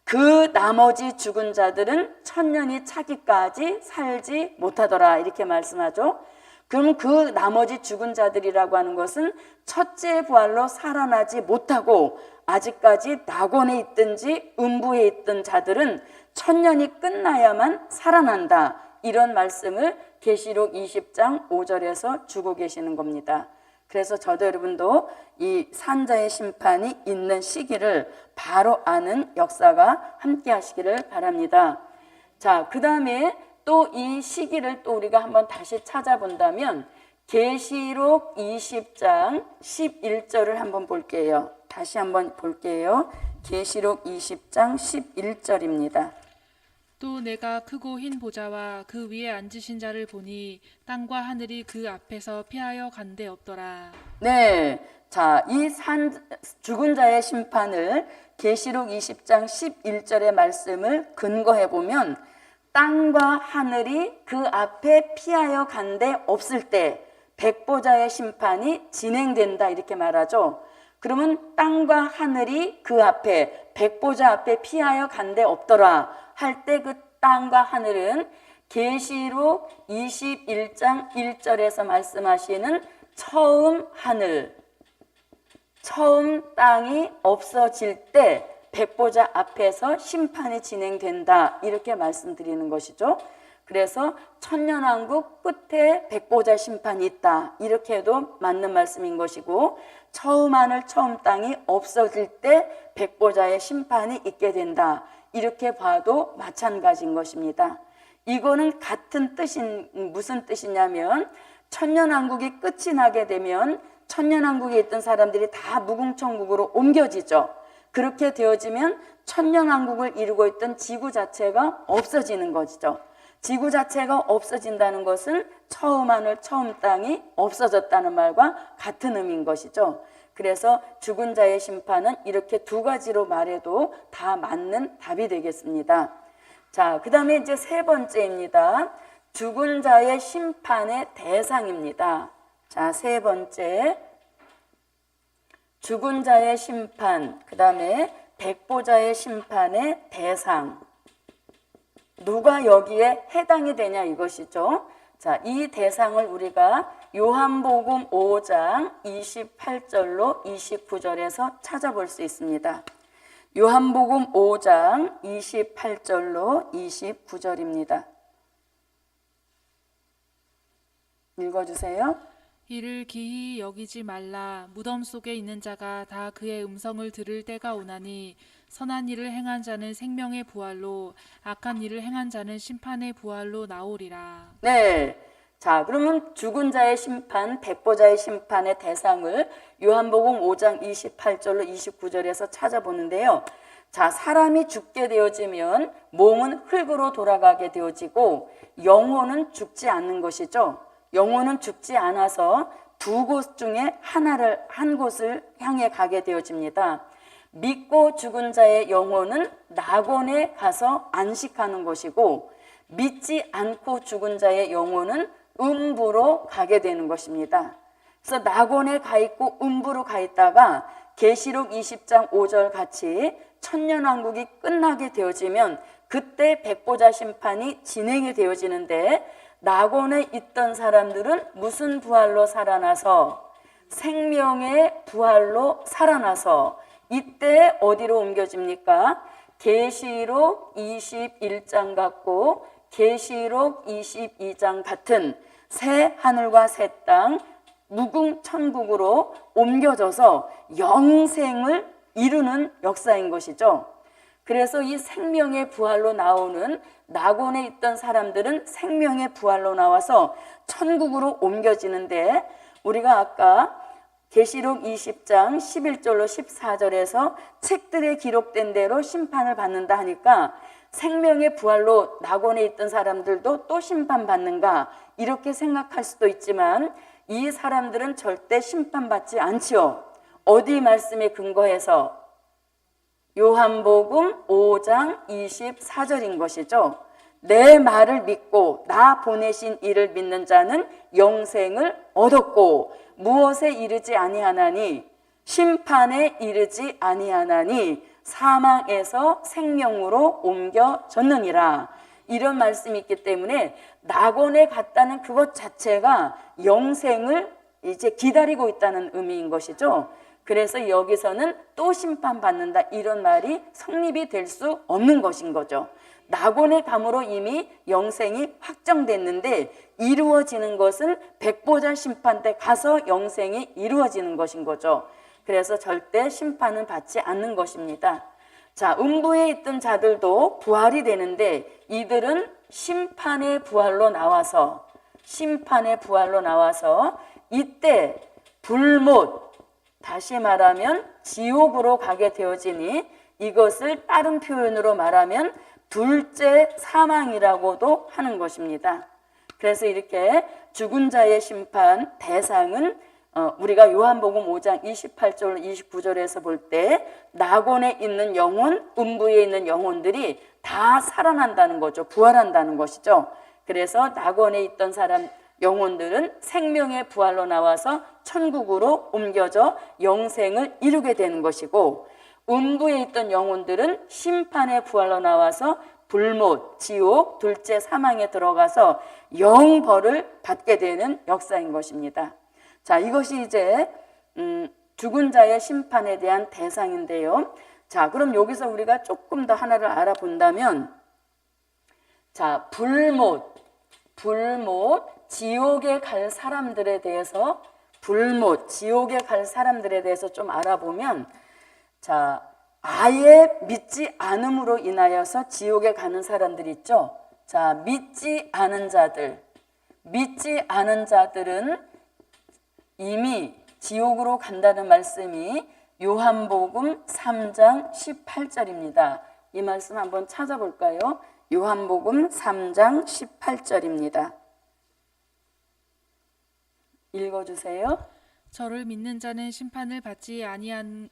그 나머지 죽은 자들은 천년이 차기까지 살지 못하더라 이렇게 말씀하죠. 그럼 그 나머지 죽은 자들이라고 하는 것은 첫째 부활로 살아나지 못하고 아직까지 낙원에 있든지 음부에 있던 자들은 천년이 끝나야만 살아난다. 이런 말씀을 계시록 20장 5절에서 주고 계시는 겁니다. 그래서 저도 여러분도 이 산자의 심판이 있는 시기를 바로 아는 역사가 함께 하시기를 바랍니다. 자, 그 다음에 또 이 시기를 또 우리가 한번 다시 찾아본다면 계시록 20장 11절을 한번 볼게요. 다시 한번 볼게요. 계시록 20장 11절입니다. 또 내가 크고 흰 보좌와 그 위에 앉으신 자를 보니 땅과 하늘이 그 앞에서 피하여 간데 없더라. 네, 자, 이 죽은 자의 심판을 계시록 20장 11절의 말씀을 근거해 보면 땅과 하늘이 그 앞에 피하여 간데 없을 때 백보자의 심판이 진행된다 이렇게 말하죠. 그러면 땅과 하늘이 그 앞에 백보자 앞에 피하여 간데 없더라 할 때 그 땅과 하늘은 계시록 21장 1절에서 말씀하시는 처음 하늘, 처음 땅이 없어질 때 백보자 앞에서 심판이 진행된다 이렇게 말씀드리는 것이죠. 그래서 천년왕국 끝에 백보자 심판이 있다 이렇게 해도 맞는 말씀인 것이고, 처음 하늘 처음 땅이 없어질 때 백보자의 심판이 있게 된다 이렇게 봐도 마찬가지인 것입니다. 이거는 같은 무슨 뜻이냐면 천년왕국이 끝이 나게 되면 천년왕국에 있던 사람들이 다 무궁천국으로 옮겨지죠. 그렇게 되어지면 천년왕국을 이루고 있던 지구 자체가 없어지는 것이죠. 지구 자체가 없어진다는 것은 처음 하늘 처음 땅이 없어졌다는 말과 같은 의미인 것이죠. 그래서 죽은 자의 심판은 이렇게 두 가지로 말해도 다 맞는 답이 되겠습니다. 자, 그 다음에 이제 세 번째입니다. 죽은 자의 심판의 대상입니다. 자, 세 번째. 죽은 자의 심판, 그 다음에 백보자의 심판의 대상. 누가 여기에 해당이 되냐 이것이죠. 자, 이 대상을 우리가 요한복음 5장 28절로 29절에서 찾아볼 수 있습니다. 요한복음 5장 28절로 29절입니다. 읽어주세요. 이를 기히 여기지 말라. 무덤 속에 있는 자가 다 그의 음성을 들을 때가 오나니 선한 일을 행한 자는 생명의 부활로, 악한 일을 행한 자는 심판의 부활로 나오리라. 네. 자, 그러면 죽은 자의 심판, 백보자의 심판의 대상을 요한복음 5장 28절로 29절에서 찾아보는데요. 자, 사람이 죽게 되어지면 몸은 흙으로 돌아가게 되어지고 영혼은 죽지 않는 것이죠. 영혼은 죽지 않아서 두 곳 중에 한 곳을 향해 가게 되어집니다. 믿고 죽은 자의 영혼은 낙원에 가서 안식하는 것이고, 믿지 않고 죽은 자의 영혼은 음부로 가게 되는 것입니다. 그래서 낙원에 가 있고 음부로 가 있다가 계시록 20장 5절 같이 천년왕국이 끝나게 되어지면 그때 백보자 심판이 진행이 되어지는데, 낙원에 있던 사람들은 무슨 부활로 살아나서? 생명의 부활로 살아나서 이때 어디로 옮겨집니까? 계시록 21장 같고 계시록 22장 같은 새 하늘과 새 땅 무궁천국으로 옮겨져서 영생을 이루는 역사인 것이죠. 그래서 이 생명의 부활로 나오는 낙원에 있던 사람들은 생명의 부활로 나와서 천국으로 옮겨지는데, 우리가 아까 계시록 20장 11절로 14절에서 책들에 기록된 대로 심판을 받는다 하니까 생명의 부활로 낙원에 있던 사람들도 또 심판받는가 이렇게 생각할 수도 있지만, 이 사람들은 절대 심판받지 않지요. 어디 말씀에 근거해서? 요한복음 5장 24절인 것이죠. 내 말을 믿고 나 보내신 이를 믿는 자는 영생을 얻었고 무엇에 이르지 아니하나니 심판에 이르지 아니하나니 사망에서 생명으로 옮겨졌느니라. 이런 말씀이 있기 때문에 낙원에 갔다는 그것 자체가 영생을 이제 기다리고 있다는 의미인 것이죠. 그래서 여기서는 또 심판받는다 이런 말이 성립이 될 수 없는 것인 거죠. 낙원의 감으로 이미 영생이 확정됐는데 이루어지는 것은 백보자 심판 때 가서 영생이 이루어지는 것인 거죠. 그래서 절대 심판은 받지 않는 것입니다. 자, 음부에 있던 자들도 부활이 되는데 이들은 심판의 부활로 나와서 이때 불못, 다시 말하면 지옥으로 가게 되어지니 이것을 다른 표현으로 말하면 둘째 사망이라고도 하는 것입니다. 그래서 이렇게 죽은 자의 심판 대상은 우리가 요한복음 5장 28절 29절에서 볼 때 낙원에 있는 영혼, 음부에 있는 영혼들이 다 살아난다는 거죠. 부활한다는 것이죠. 그래서 낙원에 있던 사람 영혼들은 생명의 부활로 나와서 천국으로 옮겨져 영생을 이루게 되는 것이고, 음부에 있던 영혼들은 심판의 부활로 나와서 불못, 지옥, 둘째 사망에 들어가서 영벌을 받게 되는 역사인 것입니다. 자, 이것이 이제 죽은 자의 심판에 대한 대상인데요. 자, 그럼 여기서 우리가 조금 더 하나를 알아본다면, 자, 불못, 지옥에 갈 사람들에 대해서, 지옥에 갈 사람들에 대해서 좀 알아보면, 자, 아예 믿지 않음으로 인하여서 지옥에 가는 사람들 있죠. 자, 믿지 않은 자들은 이미 지옥으로 간다는 말씀이 요한복음 3장 18절입니다. 이 말씀 한번 찾아볼까요? 요한복음 3장 18절입니다. 읽어주세요. 저를 믿는 자는 심판을 받지 아니하는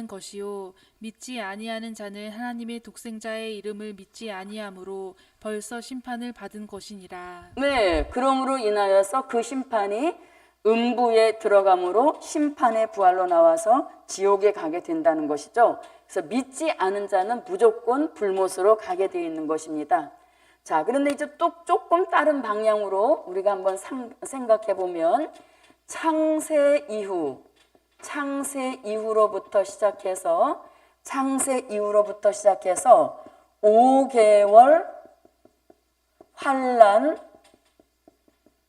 것이요 믿지 아니하는 자는 하나님의 독생자의 이름을 믿지 아니하므로 벌써 심판을 받은 것이니라. 네, 그러므로 인하여서 그 심판이 음부에 들어감으로 심판의 부활로 나와서 지옥에 가게 된다는 것이죠. 그래서 믿지 않은 자는 무조건 불못으로 가게 되어 있는 것입니다. 자, 그런데 이제 또 조금 다른 방향으로 우리가 한번 생각해 보면 창세 이후로부터 시작해서 5개월 환난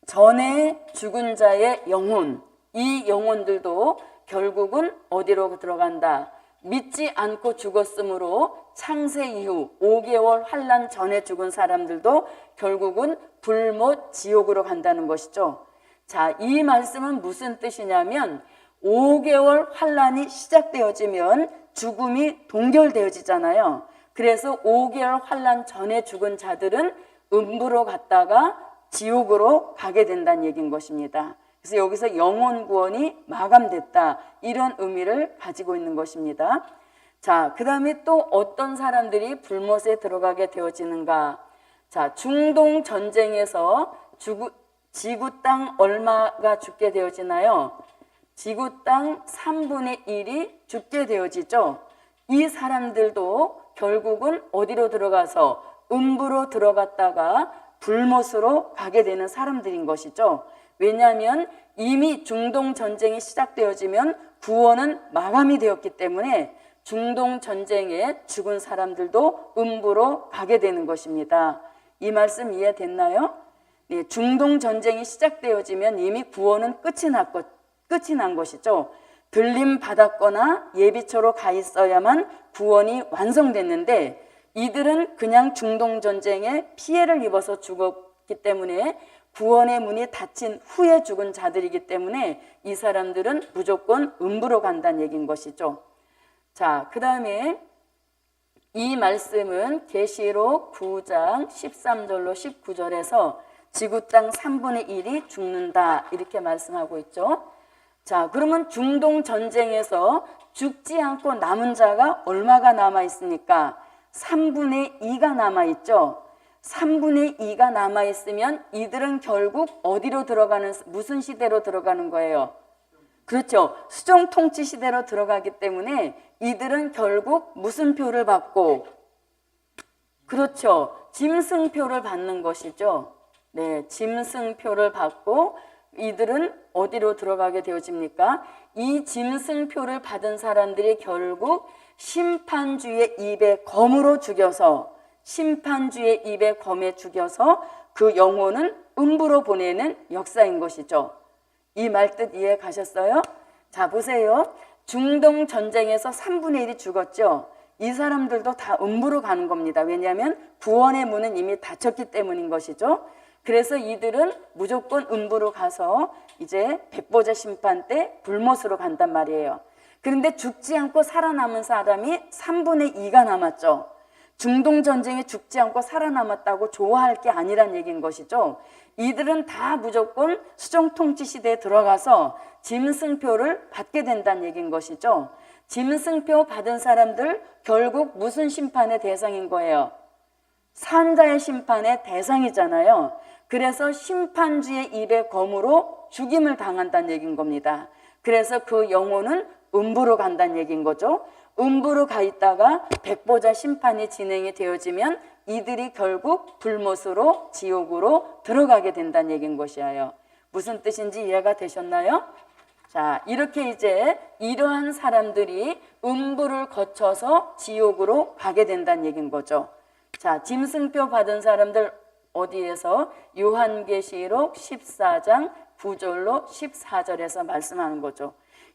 전에 죽은 자의 영혼, 이 영혼들도 결국은 어디로 들어간다? 믿지 않고 죽었으므로 창세 이후 5개월 환난 전에 죽은 사람들도 결국은 불못 지옥으로 간다는 것이죠. 자, 이 말씀은 무슨 뜻이냐면 5개월 환난이 시작되어지면 죽음이 동결되어지잖아요. 그래서 5개월 환난 전에 죽은 자들은 음부로 갔다가 지옥으로 가게 된다는 얘기인 것입니다. 그래서 여기서 영혼 구원이 마감됐다, 이런 의미를 가지고 있는 것입니다. 자, 그 다음에 또 어떤 사람들이 불못에 들어가게 되어지는가? 자, 중동 전쟁에서 지구 땅 얼마가 죽게 되어지나요? 지구 땅 3분의 1이 죽게 되어지죠. 이 사람들도 결국은 어디로 들어가서 음부로 들어갔다가 불못으로 가게 되는 사람들인 것이죠. 왜냐하면 이미 중동 전쟁이 시작되어지면 구원은 마감이 되었기 때문에 중동 전쟁에 죽은 사람들도 음부로 가게 되는 것입니다. 이 말씀 이해됐나요? 네, 중동 전쟁이 시작되어지면 이미 구원은 끝이 난 것이죠. 들림 받았거나 예비처로 가 있어야만 구원이 완성됐는데 이들은 그냥 중동 전쟁에 피해를 입어서 죽었기 때문에 구원의 문이 닫힌 후에 죽은 자들이기 때문에 이 사람들은 무조건 음부로 간다는 얘기인 것이죠. 자, 그 다음에 이 말씀은 계시록 9장 13절로 19절에서 지구 땅 3분의 1이 죽는다, 이렇게 말씀하고 있죠. 자, 그러면 중동 전쟁에서 죽지 않고 남은 자가 얼마가 남아 있습니까? 3분의 2가 남아 있죠. 3분의 2가 남아 있으면 이들은 결국 어디로 들어가는, 무슨 시대로 들어가는 거예요? 그렇죠. 수종 통치 시대로 들어가기 때문에 이들은 결국 무슨 표를 받고, 그렇죠, 짐승표를 받는 것이죠. 네, 짐승표를 받고 이들은 어디로 들어가게 되어집니까? 이 짐승표를 받은 사람들이 결국 심판주의 입에 검으로 죽여서, 심판주의 입에 검에 죽여서 그 영혼은 음부로 보내는 역사인 것이죠. 이 말뜻 이해 가셨어요? 자, 보세요. 중동 전쟁에서 3분의 1이 죽었죠. 이 사람들도 다 음부로 가는 겁니다. 왜냐하면 구원의 문은 이미 닫혔기 때문인 것이죠. 그래서 이들은 무조건 음부로 가서 이제 백보자 심판 때 불못으로 간단 말이에요. 그런데 죽지 않고 살아남은 사람이 3분의 2가 남았죠. 중동 전쟁에 죽지 않고 살아남았다고 좋아할 게 아니란 얘기인 것이죠. 이들은 다 무조건 수종 통치 시대에 들어가서 짐승표를 받게 된다는 얘기인 것이죠. 짐승표 받은 사람들 결국 무슨 심판의 대상인 거예요? 산자의 심판의 대상이잖아요. 그래서 심판주의 입의 검으로 죽임을 당한다는 얘기인 겁니다. 그래서 그 영혼은 음부로 간다는 얘기인 거죠. 음부로 가 있다가 백보자 심판이 진행이 되어지면 이들이 결국 불못으로 지옥으로 들어가게 된다는 얘기인 것이에요. 무슨 뜻인지 이해가 되셨나요? 자, 이렇게 이제 이러한 사람들이 음부를 거쳐서 지옥으로 가게 된다는 얘기인 거죠. 자, 짐승표 받은 사람들 어디에서? 요한계시록 14장 9절로 14절에서 말씀하는 거죠.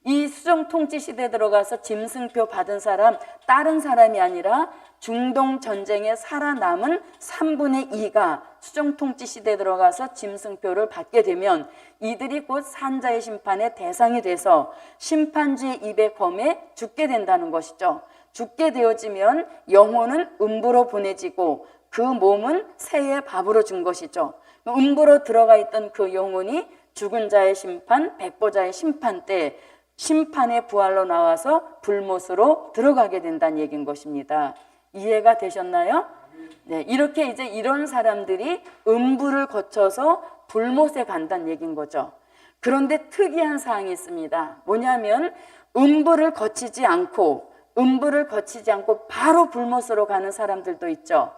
이 수종 통치 시대에 들어가서 짐승표 받은 사람, 다른 사람이 아니라 중동 전쟁에 살아남은 3분의 2가 수종 통치 시대에 들어가서 짐승표를 받게 되면 이들이 곧 산자의 심판의 대상이 돼서 심판주의 입의 검에 죽게 된다는 것이죠. 죽게 되어지면 영혼은 음부로 보내지고 그 몸은 새의 밥으로 준 것이죠. 음부로 들어가 있던 그 영혼이 죽은 자의 심판, 백보자의 심판 때 심판의 부활로 나와서 불못으로 들어가게 된다는 얘기인 것입니다. 이해가 되셨나요? 네, 이렇게 이제 이런 사람들이 음부를 거쳐서 불못에 간다는 얘기인 거죠. 그런데 특이한 사항이 있습니다. 뭐냐면 음부를 거치지 않고 바로 불못으로 가는 사람들도 있죠.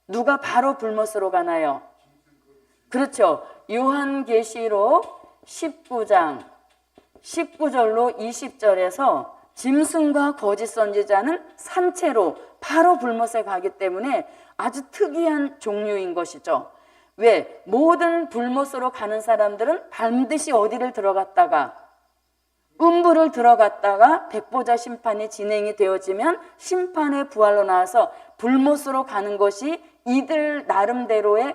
누가 바로 불못으로 가나요? 그렇죠. 요한계시록 19장 19절로 20절에서 짐승과 거짓 선지자는 산채로 바로 불못에 가기 때문에 아주 특이한 종류인 것이죠. 왜? 모든 불못으로 가는 사람들은 반드시 어디를 들어갔다가 음부를 들어갔다가 백보자 심판이 진행이 되어지면 심판의 부활로 나와서 불못으로 가는 것이 이들 나름대로의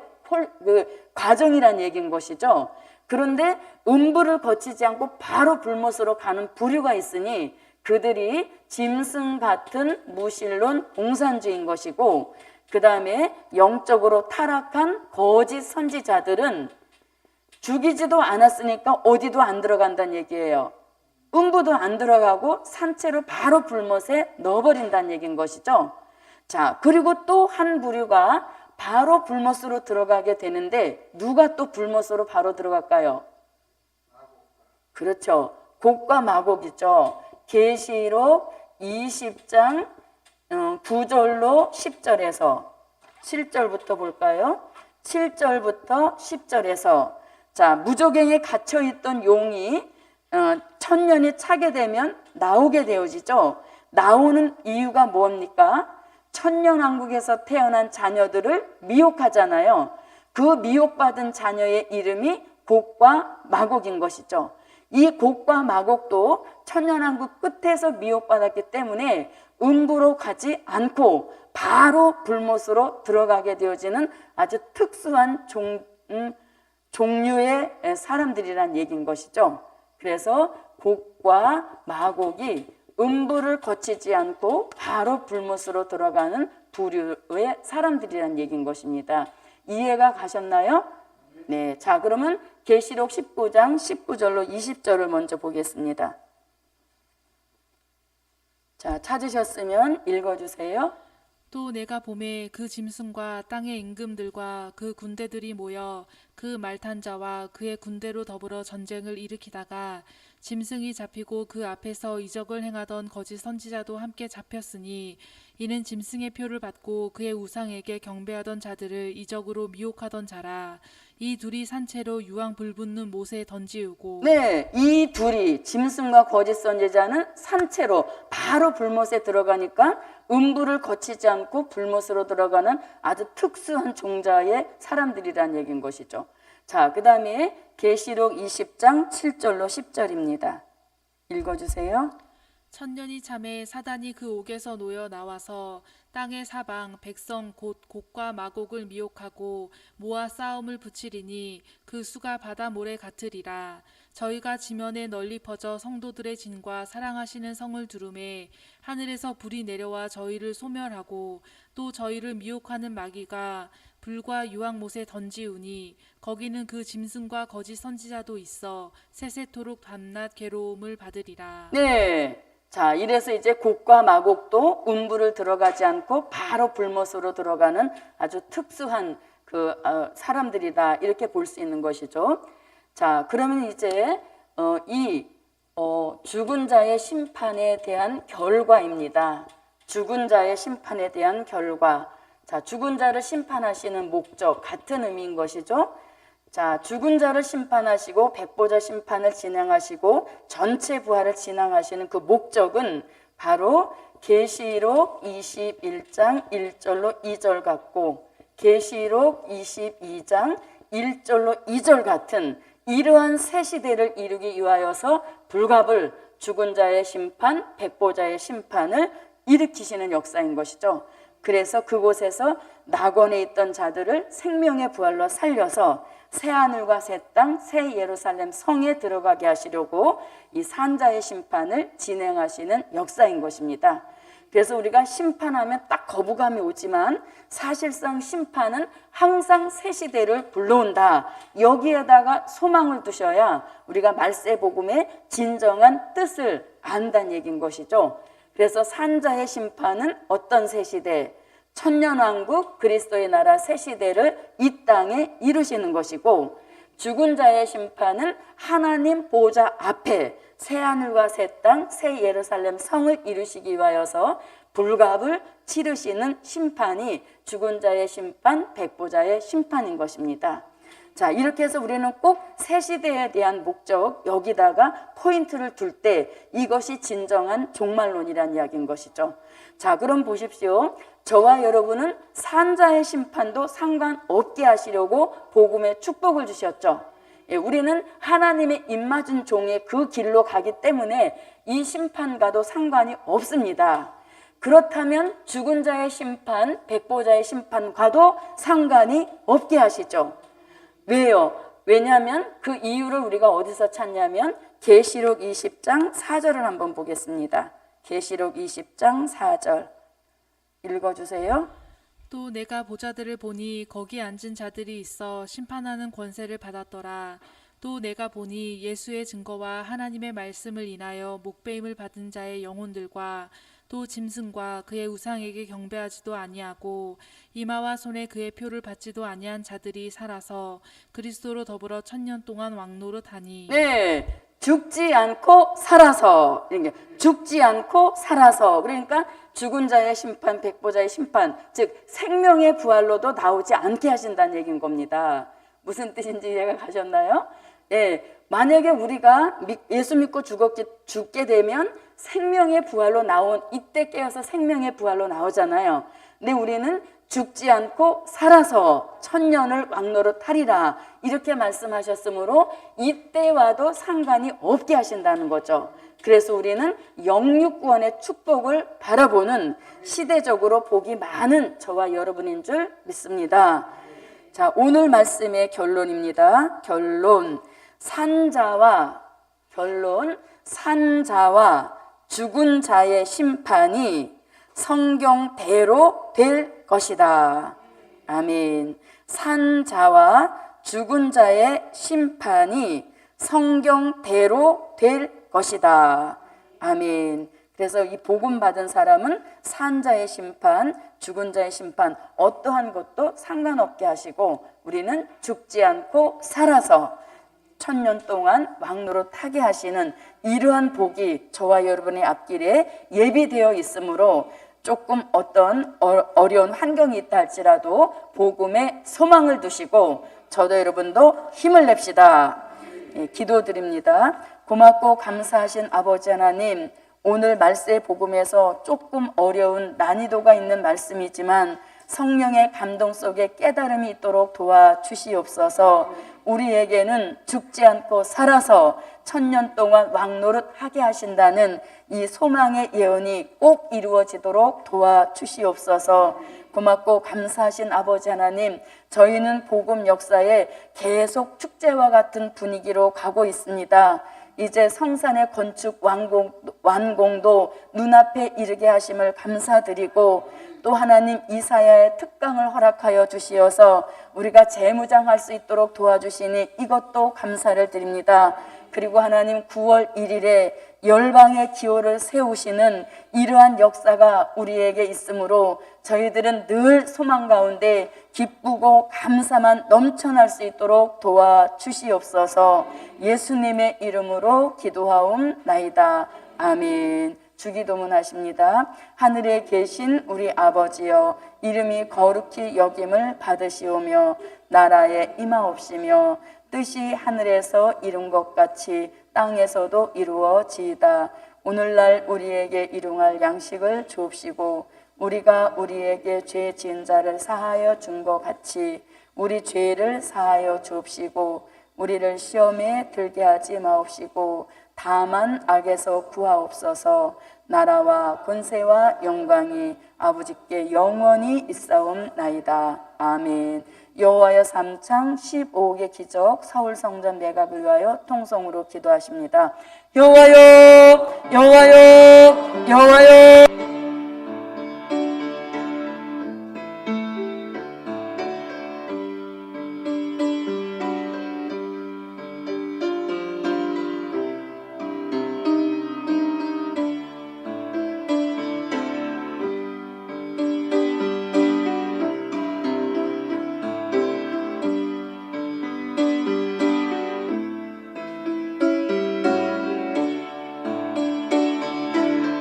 과정이란 얘기인 것이죠. 그런데 음부를 거치지 않고 바로 불못으로 가는 부류가 있으니 그들이 짐승 같은 무신론 공산주의인 것이고, 그 다음에 영적으로 타락한 거짓 선지자들은 죽이지도 않았으니까 어디도 안 들어간다는 얘기예요. 음부도 안 들어가고 산채로 바로 불못에 넣어버린다는 얘기인 것이죠. 자, 그리고 또 한 부류가 바로 불못으로 들어가게 되는데 누가 또 불못으로 바로 들어갈까요? 그렇죠. 곡과 마곡이죠. 계시록 20장 9절로 10절에서 7절부터 볼까요? 7절부터 10절에서 자, 무조갱에 갇혀있던 용이 천년이 차게 되면 나오게 되어지죠. 나오는 이유가 뭡니까? 천년왕국에서 태어난 자녀들을 미혹하잖아요. 그 미혹받은 자녀의 이름이 곡과 마곡인 것이죠. 이 곡과 마곡도 천년왕국 끝에서 미혹받았기 때문에 음부로 가지 않고 바로 불못으로 들어가게 되어지는 아주 특수한 종류의 사람들이란 얘기인 것이죠. 그래서 곡과 마곡이 음부를 거치지 않고 바로 불못으로 들어가는 부류의 사람들이란 얘기인 것입니다. 이해가 가셨나요? 네, 자 그러면 계시록 19장 19절로 20절을 먼저 보겠습니다. 자, 찾으셨으면 읽어주세요. 또 내가 봄에 그 짐승과 땅의 임금들과 그 군대들이 모여 그 말탄 자와 그의 군대로 더불어 전쟁을 일으키다가 짐승이 잡히고 그 앞에서 이적을 행하던 거짓 선지자도 함께 잡혔으니 이는 짐승의 표를 받고 그의 우상에게 경배하던 자들을 이적으로 미혹하던 자라. 이 둘이 산채로 유황 불붙는 못에 던지우고 네, 이 둘이 짐승과 거짓 선지자는 산채로 바로 불못에 들어가니까 음부를 거치지 않고 불못으로 들어가는 아주 특수한 종자의 사람들이란 얘기인 것이죠. 자, 그 다음에 계시록 20장 7절로 10절입니다. 읽어주세요. 천년이 참에 사단이 그 옥에서 놓여 나와서 땅의 사방 백성 곧 곡과 마곡을 미혹하고 모아 싸움을 붙이리니 그 수가 바다 모래 같으리라. 저희가 지면에 널리 퍼져 성도들의 진과 사랑하시는 성을 두루매 하늘에서 불이 내려와 저희를 소멸하고 또 저희를 미혹하는 마귀가 불과 유황못에 던지우니 거기는 그 짐승과 거짓 선지자도 있어 세세토록 밤낮 괴로움을 받으리라. 네. 자, 이래서 이제 곡과 마곡도 음부를 들어가지 않고 바로 불못으로 들어가는 아주 특수한 사람들이다. 이렇게 볼 수 있는 것이죠. 자, 그러면 이제 죽은 자의 심판에 대한 결과입니다. 죽은 자의 심판에 대한 결과. 자, 죽은 자를 심판하시는 목적 같은 의미인 것이죠. 자, 죽은 자를 심판하시고 백보자 심판을 진행하시고 전체 부활을 진행하시는 그 목적은 바로 계시록 21장 1절로 2절 같고 계시록 22장 1절로 2절 같은 이러한 새 시대를 이루기 위하여서 불갑을 죽은 자의 심판, 백보자의 심판을 일으키시는 역사인 것이죠. 그래서 그곳에서 낙원에 있던 자들을 생명의 부활로 살려서 새하늘과 새 땅, 새 예루살렘 성에 들어가게 하시려고 이 산자의 심판을 진행하시는 역사인 것입니다. 그래서 우리가 심판하면 딱 거부감이 오지만 사실상 심판은 항상 새 시대를 불러온다. 여기에다가 소망을 두셔야 우리가 말세복음의 진정한 뜻을 안다는 얘기인 것이죠. 그래서 산자의 심판은 어떤 새 시대? 천년왕국 그리스도의 나라 새 시대를 이 땅에 이루시는 것이고, 죽은 자의 심판은 하나님 보좌 앞에 새 하늘과 새 땅, 새 예루살렘 성을 이루시기 위하여서 불갑을 치르시는 심판이 죽은 자의 심판, 백보자의 심판인 것입니다. 자, 이렇게 해서 우리는 꼭 새 시대에 대한 목적, 여기다가 포인트를 둘 때 이것이 진정한 종말론이라는 이야기인 것이죠. 자, 그럼 보십시오. 저와 여러분은 산자의 심판도 상관없게 하시려고 복음의 축복을 주셨죠. 예, 우리는 하나님의 입맞은 종의 그 길로 가기 때문에 이 심판과도 상관이 없습니다. 그렇다면 죽은 자의 심판, 백보자의 심판과도 상관이 없게 하시죠. 왜요? 왜냐하면 그 이유를 우리가 어디서 찾냐면 계시록 20장 4절을 한번 보겠습니다. 계시록 20장 4절 읽어주세요. 또 내가 보자들을 보니 거기 앉은 자들이 있어 심판하는 권세를 받았더라. 또 내가 보니 예수의 증거와 하나님의 말씀을 인하여 목배임을 받은 자의 영혼들과 또 짐승과 그의 우상에게 경배하지도 아니하고 이마와 손에 그의 표를 받지도 아니한 자들이 살아서 그리스도로 더불어 1000년 동안 왕노릇하니. 네, 죽지 않고 살아서, 죽지 않고 살아서. 그러니까 죽은 자의 심판, 백보자의 심판, 즉 생명의 부활로도 나오지 않게 하신다는 얘기인 겁니다. 무슨 뜻인지 이해가 가셨나요? 예, 만약에 우리가 예수 믿고 죽게 되면 생명의 부활로 나온, 이때 깨어서 생명의 부활로 나오잖아요. 근데 우리는 죽지 않고 살아서 1000년을 왕노릇하리라 이렇게 말씀하셨으므로 이때와도 상관이 없게 하신다는 거죠. 그래서 우리는 영육구원의 축복을 바라보는 시대적으로 복이 많은 저와 여러분인 줄 믿습니다. 자, 오늘 말씀의 결론입니다. 산자와 죽은 자의 심판이 성경대로 될 것이다. 아멘. 산자와 죽은 자의 심판이 성경대로 될 것이다. 아멘. 그래서 이 복음 받은 사람은 산자의 심판, 죽은 자의 심판 어떠한 것도 상관없게 하시고 우리는 죽지 않고 살아서 1000년 동안 왕노릇하게 하시는 이러한 복이 저와 여러분의 앞길에 예비되어 있으므로 조금 어떤 어려운 환경이 있다 할지라도 복음에 소망을 두시고 저도 여러분도 힘을 냅시다. 예, 기도드립니다. 고맙고 감사하신 아버지 하나님, 오늘 말세 복음에서 조금 어려운 난이도가 있는 말씀이지만 성령의 감동 속에 깨달음이 있도록 도와주시옵소서. 우리에게는 죽지 않고 살아서 1000년 동안 왕노릇하게 하신다는 이 소망의 예언이 꼭 이루어지도록 도와주시옵소서. 고맙고 감사하신 아버지 하나님, 저희는 복음 역사에 계속 축제와 같은 분위기로 가고 있습니다. 이제 성산의 건축 완공도 눈앞에 이르게 하심을 감사드리고 또 하나님 이사야의 특강을 허락하여 주시어서 우리가 재무장할 수 있도록 도와주시니 이것도 감사를 드립니다. 그리고 하나님 9월 1일에 열방의 기호를 세우시는 이러한 역사가 우리에게 있으므로 저희들은 늘 소망 가운데 기쁘고 감사만 넘쳐날 수 있도록 도와주시옵소서. 예수님의 이름으로 기도하옵나이다. 아멘. 주기도문 하십니다. 하늘에 계신 우리 아버지여, 이름이 거룩히 여김을 받으시오며 나라에 임하옵시며 뜻이 하늘에서 이룬 것 같이 땅에서도 이루어지이다. 오늘날 우리에게 일용할 양식을 주옵시고 우리가 우리에게 죄 지은 자를 사하여 준 것 같이 우리 죄를 사하여 주옵시고 우리를 시험에 들게 하지 마옵시고 다만 악에서 구하옵소서. 나라와 권세와 영광이 아버지께 영원히 있사옵나이다. 아멘. 여호와여 3창 15개 기적 서울성전 매각을 위하여 통성으로 기도하십니다. 여호와여, 여호와여, 여호와여.